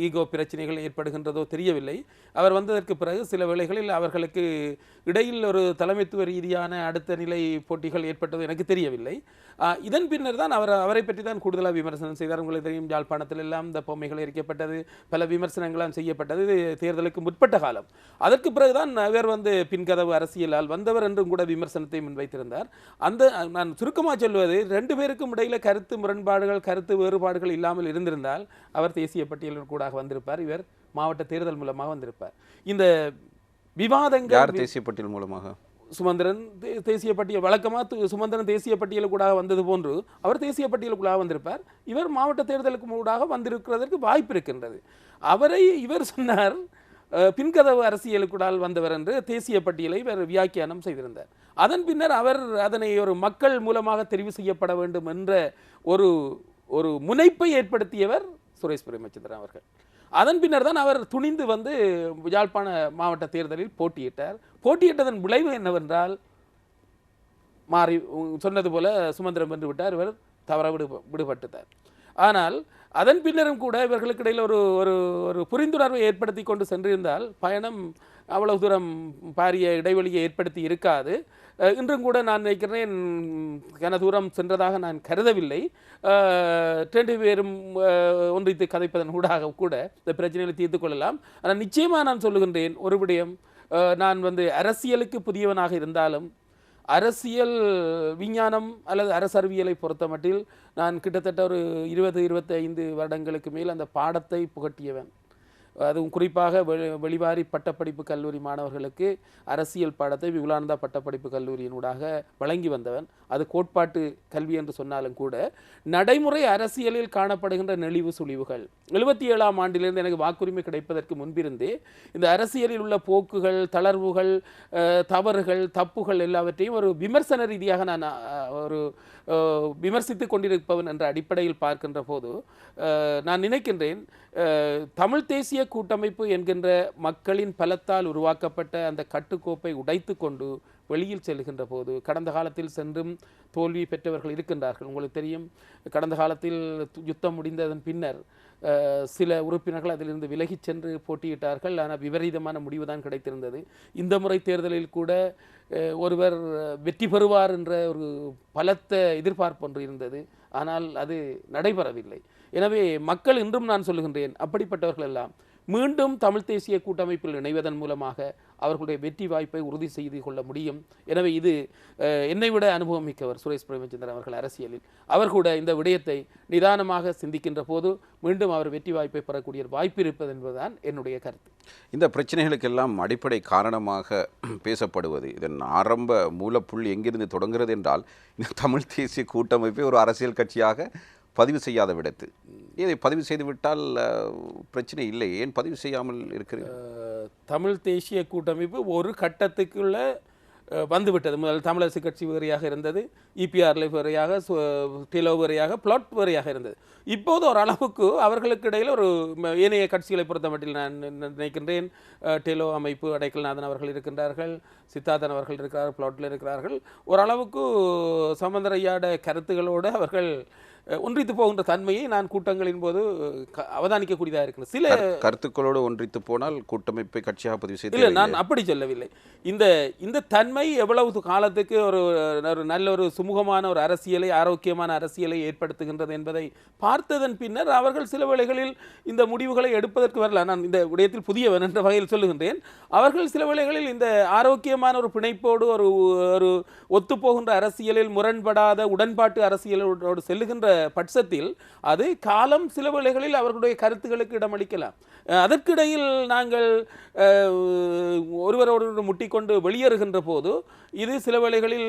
ஈகோ பிரச்சனைகள் ஏற்படுகின்றதோ தெரியவில்லை. அவர் வந்ததற்கு பிறகு சில வேளைகளில் அவர்களுக்கு இடையில் ஒரு தலைமைத்துவ ரீதியான அடுத்த நிலை போட்டிகள் ஏற்பட்டது எனக்கு தெரியவில்லை. இதன் பின்னர் தான் அவரை பற்றி தான் கூடுதலாக விமர்சனம் செய்தார். உங்களுக்கு தெரியும், யாழ்ப்பாணத்தில் எல்லாம் இந்த பொம்மைகள் எரிக்கப்பட்டது, பல விமர்சனங்களாம் செய்யப்பட்டது. இது தேர்தலுக்கு முற்பட்ட காலம். அதற்கு பிறகுதான் அவர் பின்கதவு அரசியலால் வந்தவர் என்றும் கூட விமர்சனத்தை முன்வைத்திருந்தார். நான் சுருக்கமாக சொல்வது, ரெண்டு பேருக்கும் இடையில கருத்து முரண்பாடுகள் கருத்து வேறுபாடுகள் இல்லாமல் இருந்திருந்தால் அவர் தேசிய பட்டியலில் கூட வந்திருப்பார், இவர் மாவட்ட தேர்தல் மூலமாக வந்திருப்பார். இந்த விவாதங்கள் தேசிய பட்டியல் மூலமாக சுமந்திரன் தேசிய பட்டியல் வழக்கமாக சுமந்திரன் தேசிய பட்டியலுக்கூடாக வந்தது போன்று அவர் தேசிய பட்டியலுக்குள்ளாக வந்திருப்பார், இவர் மாவட்ட தேர்தலுக்கு ஊடாக வந்திருக்கிறதற்கு வாய்ப்பு இருக்கின்றது. இவர் சொன்னார் பின்கதவு அரசியலுக்குடால் வந்தவர் என்று தேசிய பட்டியலை இவர் வியாக்கியானம் செய்திருந்தார். அதன் பின்னர் அவர் அதனை ஒரு மக்கள் மூலமாக தெரிவு செய்யப்பட வேண்டும் என்ற ஒரு முனைப்பை ஏற்படுத்தியவர் சுரேஷ் பிரேமச்சந்திரன் அவர்கள். அதன் பின்னர் தான் அவர் துணிந்து வந்து யாழ்ப்பாண மாவட்ட தேர்தலில் போட்டியிட்டதன் விளைவு என்னவென்றால் மாறி சொன்னது போல சுமந்திரம் வென்று விட்டார், இவர் தவற விடுபட்டார். ஆனால் அதன் பின்னரும் கூட இவர்களுக்கு இடையில் ஒரு புரிந்துணர்வை ஏற்படுத்தி கொண்டு சென்றிருந்தால் பயணம் அவ்வளவு தூரம் பாரிய இடைவெளியை ஏற்படுத்தி இருக்காது. இன்றும் கூட நான் நினைக்கிறேன் கன தூரம் சென்றதாக நான் கருதவில்லை. 2 பேரும் ஒன்றித்து கதைப்பதன் ஊடாக கூட இந்த பிரச்சனைகளை தீர்த்து கொள்ளலாம். ஆனால் நிச்சயமாக நான் சொல்லுகின்றேன் ஒரு விடயம், நான் வந்து அரசியலுக்கு புதியவனாக இருந்தாலும் அரசியல் விஞ்ஞானம் அல்லது அரசறிவியலை பொறுத்த மட்டில் நான் கிட்டத்தட்ட ஒரு 20-25 வருடங்களுக்கு மேல் அந்த பாடத்தை புகட்டியவன். அதுவும் குறிப்பாக வெளிவாரி பட்டப்படிப்பு கல்லூரி மாணவர்களுக்கு அரசியல் பாடத்தை விபுலானந்தா பட்டப்படிப்பு கல்லூரியினூடாக வழங்கி வந்தவன். அது கோட்பாட்டு கல்வி என்று சொன்னாலும் கூட நடைமுறை அரசியலில் காணப்படுகின்ற நெளிவு சுழிவுகள் 77ஆம் ஆண்டிலிருந்து எனக்கு வாக்குரிமை கிடைப்பதற்கு முன்பிருந்தே இந்த அரசியலில் உள்ள போக்குகள், தளர்வுகள், தவறுகள், தப்புகள் எல்லாவற்றையும் ஒரு விமர்சன ரீதியாக நான் விமர்சித்து கொண்டிருப்பவன் என்ற அடிப்படையில் பார்க்கின்ற போது நான் நினைக்கின்றேன், தமிழ் தேசிய கூட்டமைப்பு என்கின்ற மக்களின் பலத்தால் உருவாக்கப்பட்ட அந்த கட்டுக்கோப்பை உடைத்து கொண்டு வெளியில் செல்கின்ற போது கடந்த காலத்தில் சென்றும் தோல்வி பெற்றவர்கள் இருக்கின்றார்கள். உங்களுக்கு தெரியும், கடந்த காலத்தில் யுத்தம் முடிந்ததன் பின்னர் சில உறுப்பினர்கள் அதிலிருந்து விலகிச் சென்று போட்டியிட்டார்கள். ஆனால் விபரீதமான முடிவு தான் கிடைத்திருந்தது. இந்த முறை தேர்தலில் கூட ஒருவர் வெற்றி பெறுவார் என்ற ஒரு பலத்த எதிர்பார்ப்பு ஒன்று இருந்தது. ஆனால் அது நடைபெறவில்லை. எனவே மக்கள் இன்றும் நான் சொல்லுகின்றேன், அப்படிப்பட்டவர்கள் எல்லாம் மீண்டும் தமிழ் தேசிய கூட்டமைப்பில் இணைவதன் மூலமாக அவர்களுடைய வெற்றி வாய்ப்பை உறுதி செய்து கொள்ள முடியும். எனவே இது என்னை விட அனுபவம் மிக்கவர் சுரேஷ் பிரேமச்சந்திரன் அவர்கள் அரசியலில். அவர் கூட இந்த விடயத்தை நிதானமாக சிந்திக்கின்ற போது மீண்டும் அவர் வெற்றி வாய்ப்பை பெறக்கூடிய வாய்ப்பு இருப்பது என்பதுதான் என்னுடைய கருத்து. இந்த பிரச்சனைகளுக்கெல்லாம் அடிப்படை காரணமாக பேசப்படுவது, இதன் ஆரம்ப மூலப்புள்ளி எங்கிருந்து தொடங்குகிறது என்றால், இந்த தமிழ் தேசிய கூட்டமைப்பை ஒரு அரசியல் கட்சியாக பதிவு செய்யாத விடத்து. இதை பதிவு செய்துவிட்டால் பிரச்சனை இல்லை, ஏன் பதிவு செய்யாமல் இருக்கிறது? தமிழ் தேசிய கூட்டமைப்பு ஒரு கட்டத்துக்குள்ள வந்துவிட்டது. முதல் தமிழரசு கட்சி வேறையாக இருந்தது, இபிஆர்எல் வேறையாக, டெலோ வேறையாக, பிளாட் வேறையாக இருந்தது. இப்போது ஒரு அளவுக்கு அவர்களுக்கு இடையில் ஒரு ஏனைய கட்சிகளை பொறுத்த மட்டில் நான் நினைக்கின்றேன், டெலோ அமைப்பு அடைக்கல்நாதன் அவர்கள் இருக்கின்றார்கள், சித்தார்த்தன் அவர்கள் இருக்கிறார்கள், பிளாட்டில் இருக்கிறார்கள். ஓரளவுக்கு சம்பந்தரையாட கருத்துகளோடு அவர்கள் ஒன்றித்து போகின்ற தன்மையை நான் கூட்டங்களின் போது அவதானிக்கக்கூடியதாக இருக்கிறது. சில கருத்துக்களோடு ஒன்றித்து போனால் கூட்டமைப்பை கட்சியாக பதிவு செய்து இல்லை, நான் அப்படி சொல்லவில்லை. இந்த தன்மை எவ்வளவு காலத்துக்கு ஒரு நல்ல ஒரு சுமூகமான ஒரு அரசியலை, ஆரோக்கியமான அரசியலை ஏற்படுத்துகின்றது என்பதை பார்த்ததன் பின்னர் அவர்கள் சில வேளைகளில் இந்த முடிவுகளை எடுப்பதற்கு வரல. நான் இந்த விடயத்தில் புதியவன் என்ற வகையில் சொல்லுகின்றேன். அவர்கள் சில வேளைகளில் இந்த ஆரோக்கியமான ஒரு பிணைப்போடு ஒரு ஒத்துப்போகின்ற அரசியலில் முரண்படாத உடன்பாட்டு அரசியலோடு செல்லுகின்ற பட்சத்தில் அது காலம் சில வேளைகளில் அவர்களுடைய கருத்துக்களுக்கு இடமளிக்கலாம். அதற்கிடையில் நாங்கள் ஒருவரோடு முட்டிக்கொண்டு வெளியேறுகின்ற போது இது சில வேளைகளில்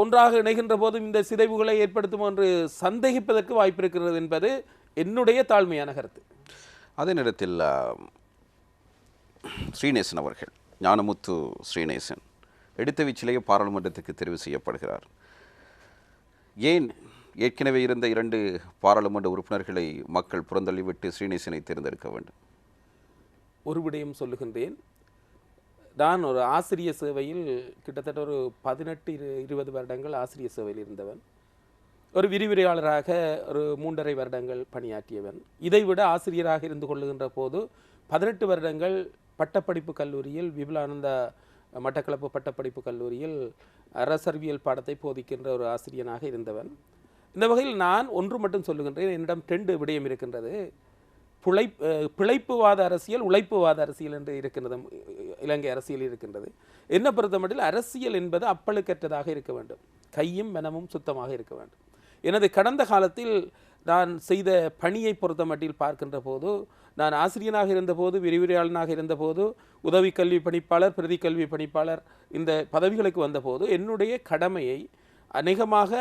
ஒன்றாக இணைகின்ற போதும் இந்த சிதைவுகளை ஏற்படுத்தும் என்று சந்தேகிப்பதற்கு வாய்ப்பு இருக்கிறது என்பது என்னுடைய தாழ்மையான கருத்து. அதே நேரத்தில் ஸ்ரீநேசன் அவர்கள், ஞானமுத்து ஸ்ரீநேசன் எடுத்த வீச்சிலேயே பாராளுமன்றத்துக்கு தெரிவு செய்யப்படுகிறார். ஏன் ஏற்கனவே இருந்த 2 பாராளுமன்ற உறுப்பினர்களை மக்கள் புறந்தள்ளிவிட்டு ஸ்ரீநேசனை தேர்ந்தெடுக்க வேண்டும்? ஒரு விடயம் சொல்லுகின்றேன். நான் ஒரு ஆசிரியர் சேவையில் கிட்டத்தட்ட ஒரு 18-20 வருடங்கள் ஆசிரியர் சேவையில் இருந்தவன். ஒரு விரிவுரையாளராக ஒரு 3.5 வருடங்கள் பணியாற்றியவன். இதைவிட ஆசிரியராக இருந்து கொள்ளுகின்ற போது 18 வருடங்கள் பட்டப்படிப்பு கல்லூரியில், விபுலானந்தா மட்டக்களப்பு பட்டப்படிப்பு கல்லூரியில் அரசறிவியல் பாடத்தை போதிக்கின்ற ஒரு ஆசிரியனாக இருந்தவன். இந்த வகையில் நான் ஒன்று மட்டும் சொல்லுகின்றேன். என்னிடம் 2 விடயம் இருக்கின்றது. பிழைப்புவாத அரசியல், உழைப்புவாத அரசியல் என்று இருக்கின்றது. இலங்கை அரசியல் இருக்கின்றது. என்ன பொறுத்தமட்டில் அரசியல் என்பது அப்பழுக்கற்றதாக இருக்க வேண்டும், கையும் மனமும் சுத்தமாக இருக்க வேண்டும். எனது கடந்த காலத்தில் நான் செய்த பணியை பொறுத்தமட்டில் பார்க்கின்ற போது, நான் ஆசிரியனாக இருந்தபோது, விரிவுரையாளனாக இருந்தபோது, உதவி கல்வி பணிப்பாளர், பிரதி கல்வி பணிப்பாளர் இந்த பதவிகளுக்கு வந்தபோது என்னுடைய கடமையை அநேகமாக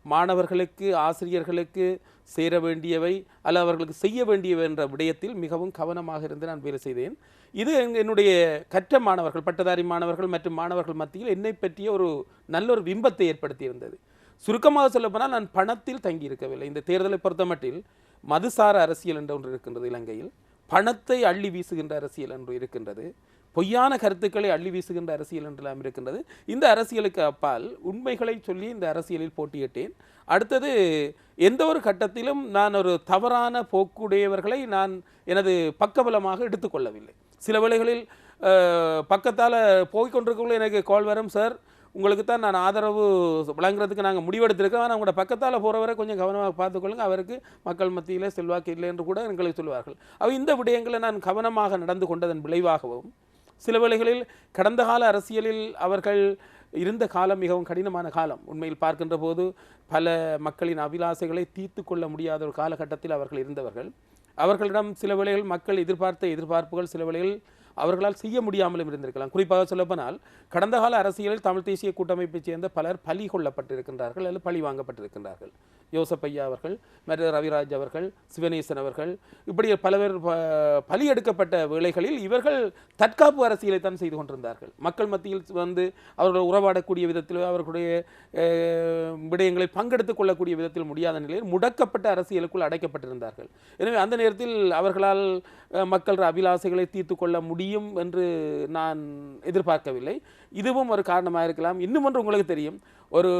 மாணவர்களுக்கு, ஆசிரியர்களுக்கு சேர வேண்டியவை அல்ல அவர்களுக்கு செய்ய வேண்டியவை என்ற விடயத்தில் மிகவும் கவனமாக இருந்து நான் வேலை செய்தேன். இது என்னுடைய கற்ற மாணவர்கள், பட்டதாரி மாணவர்கள் மற்றும் மாணவர்கள் மத்தியில் என்னை பற்றிய ஒரு நல்ல ஒரு பிம்பத்தை ஏற்படுத்தியிருந்தது. சுருக்கமாக சொல்லப்போனால் நான் பணத்தில் தங்கியிருக்கவில்லை. இந்த தேர்தலை பொறுத்தமட்டில் மதுசார அரசியல் என்ற ஒன்று இருக்கின்றது இலங்கையில். பணத்தை அள்ளி வீசுகின்ற அரசியல் என்று இருக்கின்றது. பொய்யான கருத்துக்களை அள்ளி வீசுகின்ற அரசியல் என்றெல்லாம் இருக்கின்றது. இந்த அரசியலுக்கு அப்பால் உண்மைகளை சொல்லி இந்த அரசியலில் போட்டியிட்டேன். அடுத்தது எந்த ஒரு கட்டத்திலும் நான் ஒரு தவறான போக்குடையவர்களை நான் எனது பக்கபலமாக எடுத்துக்கொள்ளவில்லை. சில வேளைகளில் பக்கத்தால் போய்கொண்டிருக்கவங்களும் எனக்கு கால் வரும், சார் உங்களுக்கு தான் நான் ஆதரவு வழங்குறதுக்கு நாங்கள் முடிவெடுத்திருக்கோம், ஆனால் உங்களோட பக்கத்தால் போகிறவரை கொஞ்சம் கவனமாக பார்த்துக்கொள்ளுங்க, அவருக்கு மக்கள் மத்தியில் செல்வாக்கு இல்லை என்று கூட எங்களுக்கு சொல்வார்கள். இந்த விடயங்களை நான் கவனமாக நடந்து கொண்டதன் விளைவாகவும் சில வேளைகளில் கடந்த கால அரசியலில் அவர்கள் இருந்த காலம் மிகவும் கடினமான காலம். உண்மையில் பார்க்கின்ற போது பல மக்களின் அபிலாசைகளை தீர்த்து கொள்ள முடியாத ஒரு காலகட்டத்தில் அவர்கள் இருந்தவர்கள். அவர்களிடம் சில வேளைகள் மக்கள் எதிர்பார்த்த எதிர்பார்ப்புகள் சில வேளைகள் அவர்களால் செய்ய முடியாமலும் இருந்திருக்கலாம். குறிப்பாக சொல்லப்போனால் கடந்த கால அரசியலில் தமிழ் தேசிய கூட்டமைப்பைச் சேர்ந்த பலர் பலி கொள்ளப்பட்டிருக்கின்றார்கள் அல்லது பழி வாங்கப்பட்டிருக்கின்றார்கள். யோசப் ஐயா அவர்கள், மற்ற ரவிராஜ் அவர்கள், சிவனேசன் அவர்கள், இப்படி பல பேர் பலி எடுக்கப்பட்ட வேளைகளில் இவர்கள் தற்காப்பு அரசியலை தான் செய்து கொண்டிருந்தார்கள். மக்கள் மத்தியில் வந்து அவர்கள் உறவாடக்கூடிய விதத்தில், அவர்களுடைய விடயங்களை பங்கெடுத்துக் கொள்ளக்கூடிய விதத்தில் முடியாத நிலையில் முடக்கப்பட்ட அரசியலுக்குள் அடைக்கப்பட்டிருந்தார்கள். எனவே அந்த நேரத்தில் அவர்களால் மக்கள் அபிலாசைகளை தீர்த்து கொள்ள முடியும் என்று நான் எதிர்பார்க்கவில்லை. இதுவும் ஒரு காரணமாக இருக்கலாம். இன்னும் ஒன்று உங்களுக்கு தெரியும், ஒரு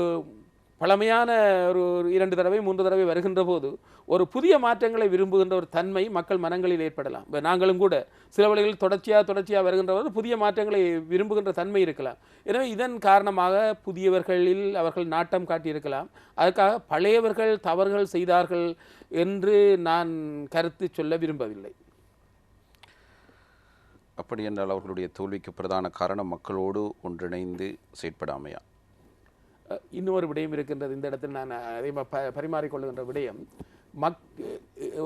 பழமையான ஒரு 2 தடவை 3 தடவை வருகின்ற போது ஒரு புதிய மாற்றங்களை விரும்புகின்ற ஒரு தன்மை மக்கள் மனங்களில் ஏற்படலாம். நாங்களும் கூட சில வழிகளில் தொடர்ச்சியாக வருகின்ற போது புதிய மாற்றங்களை விரும்புகின்ற தன்மை இருக்கலாம். எனவே இதன் காரணமாக புதியவர்களில் அவர்கள் நாட்டம் காட்டியிருக்கலாம். அதற்காக பழையவர்கள் தவறுகள் செய்தார்கள் என்று நான் கருத்து சொல்ல விரும்பவில்லை. அப்படி என்றால் அவர்களுடைய தோல்விக்கு பிரதான காரணம் மக்களோடு ஒன்றிணைந்து செயற்படாமையா? இன்னொரு விடயம் இருக்கின்றது இந்த இடத்தில் நான் அதை பரிமாறிக்கொள்ளுகின்ற விடயம்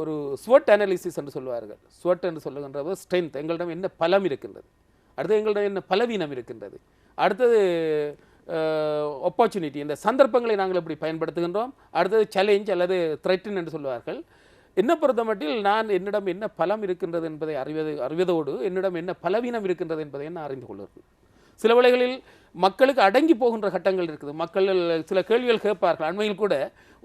ஒரு ஸ்வட் அனாலிசிஸ் என்று சொல்வார்கள். ஸ்வட் என்று சொல்லுகின்றது ஸ்ட்ரென்த், எங்களிடம் என்ன பலம் இருக்கின்றது, அடுத்தது எங்களிடம் என்ன பலவீனம் இருக்கின்றது, அடுத்தது ஆப்பர்ச்சுனிட்டி, இந்த சந்தர்ப்பங்களை நாங்கள் எப்படி பயன்படுத்துகின்றோம், அடுத்தது சேலஞ்ச் அல்லது த்ரெட்டன் என்று சொல்வார்கள். என்ன பொறுத்த மட்டில் நான் என்னிடம் என்ன பலம் இருக்கின்றது என்பதை அறிவதோடு என்னிடம் என்ன பலவீனம் இருக்கின்றது என்பதை நான் அறிந்து கொள்வது. சில வேளைகளில் மக்களுக்கு அடங்கி போகின்ற கட்டங்கள் இருக்குது. மக்கள் சில கேள்விகள் கேட்பார்கள். அண்மையில் கூட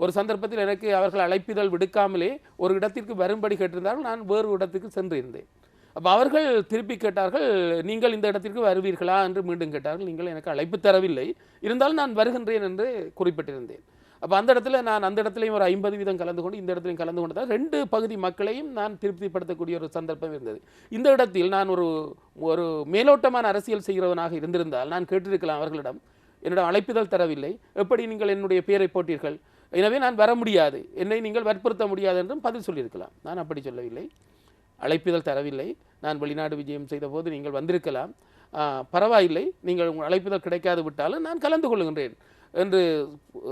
ஒரு சந்தர்ப்பத்தில் எனக்கு அவர்கள் அழைப்பிதழ் விடுக்காமலே ஒரு இடத்திற்கு வரும்படி கேட்டிருந்தார்கள். நான் வேறு இடத்துக்கு சென்றிருந்தேன். அப்போ அவர்கள் திருப்பி கேட்டார்கள், நீங்கள் இந்த இடத்திற்கு வருவீர்களா என்று மீண்டும் கேட்டார்கள். நீங்கள் எனக்கு அழைப்பு தரவில்லை, இருந்தாலும் நான் வருகின்றேன் என்று குறிப்பிட்டிருந்தேன். அப்போ அந்த இடத்துல நான் அந்த இடத்துலையும் ஒரு 50% கலந்து கொண்டு இந்த இடத்துலையும் கலந்து கொண்டதால் 2 பகுதி மக்களையும் நான் திருப்திப்படுத்தக்கூடிய ஒரு சந்தர்ப்பம் இருந்தது. இந்த இடத்தில் நான் ஒரு மேலோட்டமான அரசியல் செய்கிறவனாக இருந்திருந்தால் நான் கேட்டிருக்கலாம் அவர்களிடம், என்னிடம் அழைப்புதல் தரவில்லை, எப்படி நீங்கள் என்னுடைய பெயரை போட்டீர்கள், எனவே நான் வர முடியாது, என்னை நீங்கள் வற்புறுத்த முடியாது என்றும் பதில் சொல்லியிருக்கலாம். நான் அப்படி சொல்லவில்லை. அழைப்புதல் தரவில்லை, நான் வெளிநாடு விஜயம் செய்த போது நீங்கள் வந்திருக்கலாம், பரவாயில்லை, நீங்கள் உங்கள் அழைப்புதல் கிடைக்காது விட்டாலும் நான் கலந்து கொள்கின்றேன் என்று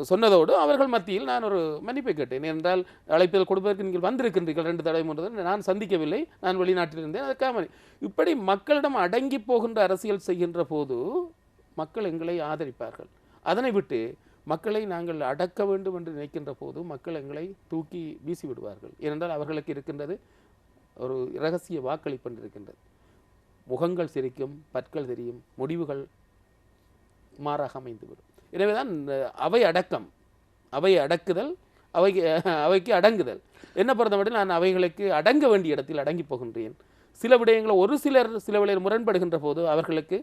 சொன்னதோடு அவர்கள் மத்தியில் நான் ஒரு மன்னிப்பை கேட்டேன். என்றால் அழைப்புதல் கொடுப்பதற்கு நீங்கள் வந்திருக்கின்றீர்கள் 2 தடவை 3 தடவை, நான் சந்திக்கவில்லை, நான் வெளிநாட்டில் இருந்தேன், அதுக்காக இப்படி மக்களிடம் அடங்கி போகின்ற அரசியல் செய்கின்ற போது மக்கள் எங்களை ஆதரிப்பார்கள். அதனை விட்டு மக்களை நாங்கள் அடக்க வேண்டும் என்று நினைக்கின்ற போது மக்கள் எங்களை தூக்கி வீசி விடுவார்கள். ஏனென்றால் அவர்களுக்கு இருக்கின்றது ஒரு இரகசிய வாக்களிப்பு இருக்கின்றது. முகங்கள் சிரிக்கும், பற்கள் தெரியும், முடிவுகள் மாறாக அமைந்துவிடும். எனவேதான் அவை அடக்கம், அவை அடக்குதல், அவைக்கு அடங்குதல். என்ன பொறுத்தமட்டில் நான் அவைகளுக்கு அடங்க வேண்டிய இடத்தில் அடங்கி போகின்றேன். சில விடயங்களை சில வேளையில் முரண்படுகின்ற போது அவர்களுக்கு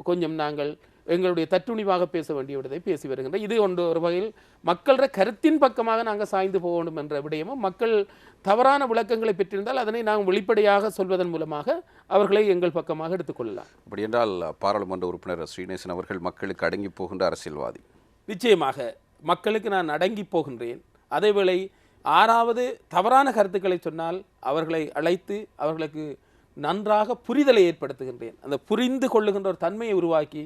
கொஞ்சம் நாங்கள் எங்களுடைய தற்றுணிவாக பேச வேண்டிய விடத்தை பேசி வருகின்றோம். இது ஒரு வகையில் மக்கள கருத்தின் பக்கமாக நாங்கள் சாய்ந்து போக வேண்டும் என்ற விடயமும், மக்கள் தவறான விளக்கங்களை பெற்றிருந்தால் அதனை நாங்கள் வெளிப்படையாக சொல்வதன் மூலமாக அவர்களை எங்கள் பக்கமாக எடுத்துக்கொள்ளலாம். அப்படி என்றால் பாராளுமன்ற உறுப்பினர் ஸ்ரீநேசன் அவர்கள் மக்களுக்கு அடங்கி போகின்ற அரசியல்வாதி. நிச்சயமாக மக்களுக்கு நான் அடங்கி போகின்றேன். அதேவேளை 6வது தவறான கருத்துக்களை சொன்னால் அவர்களை அழைத்து அவர்களுக்கு நன்றாக புரிதலை ஏற்படுத்துகின்றேன். அந்த புரிந்து கொள்ளுகின்ற ஒரு தன்மையை உருவாக்கி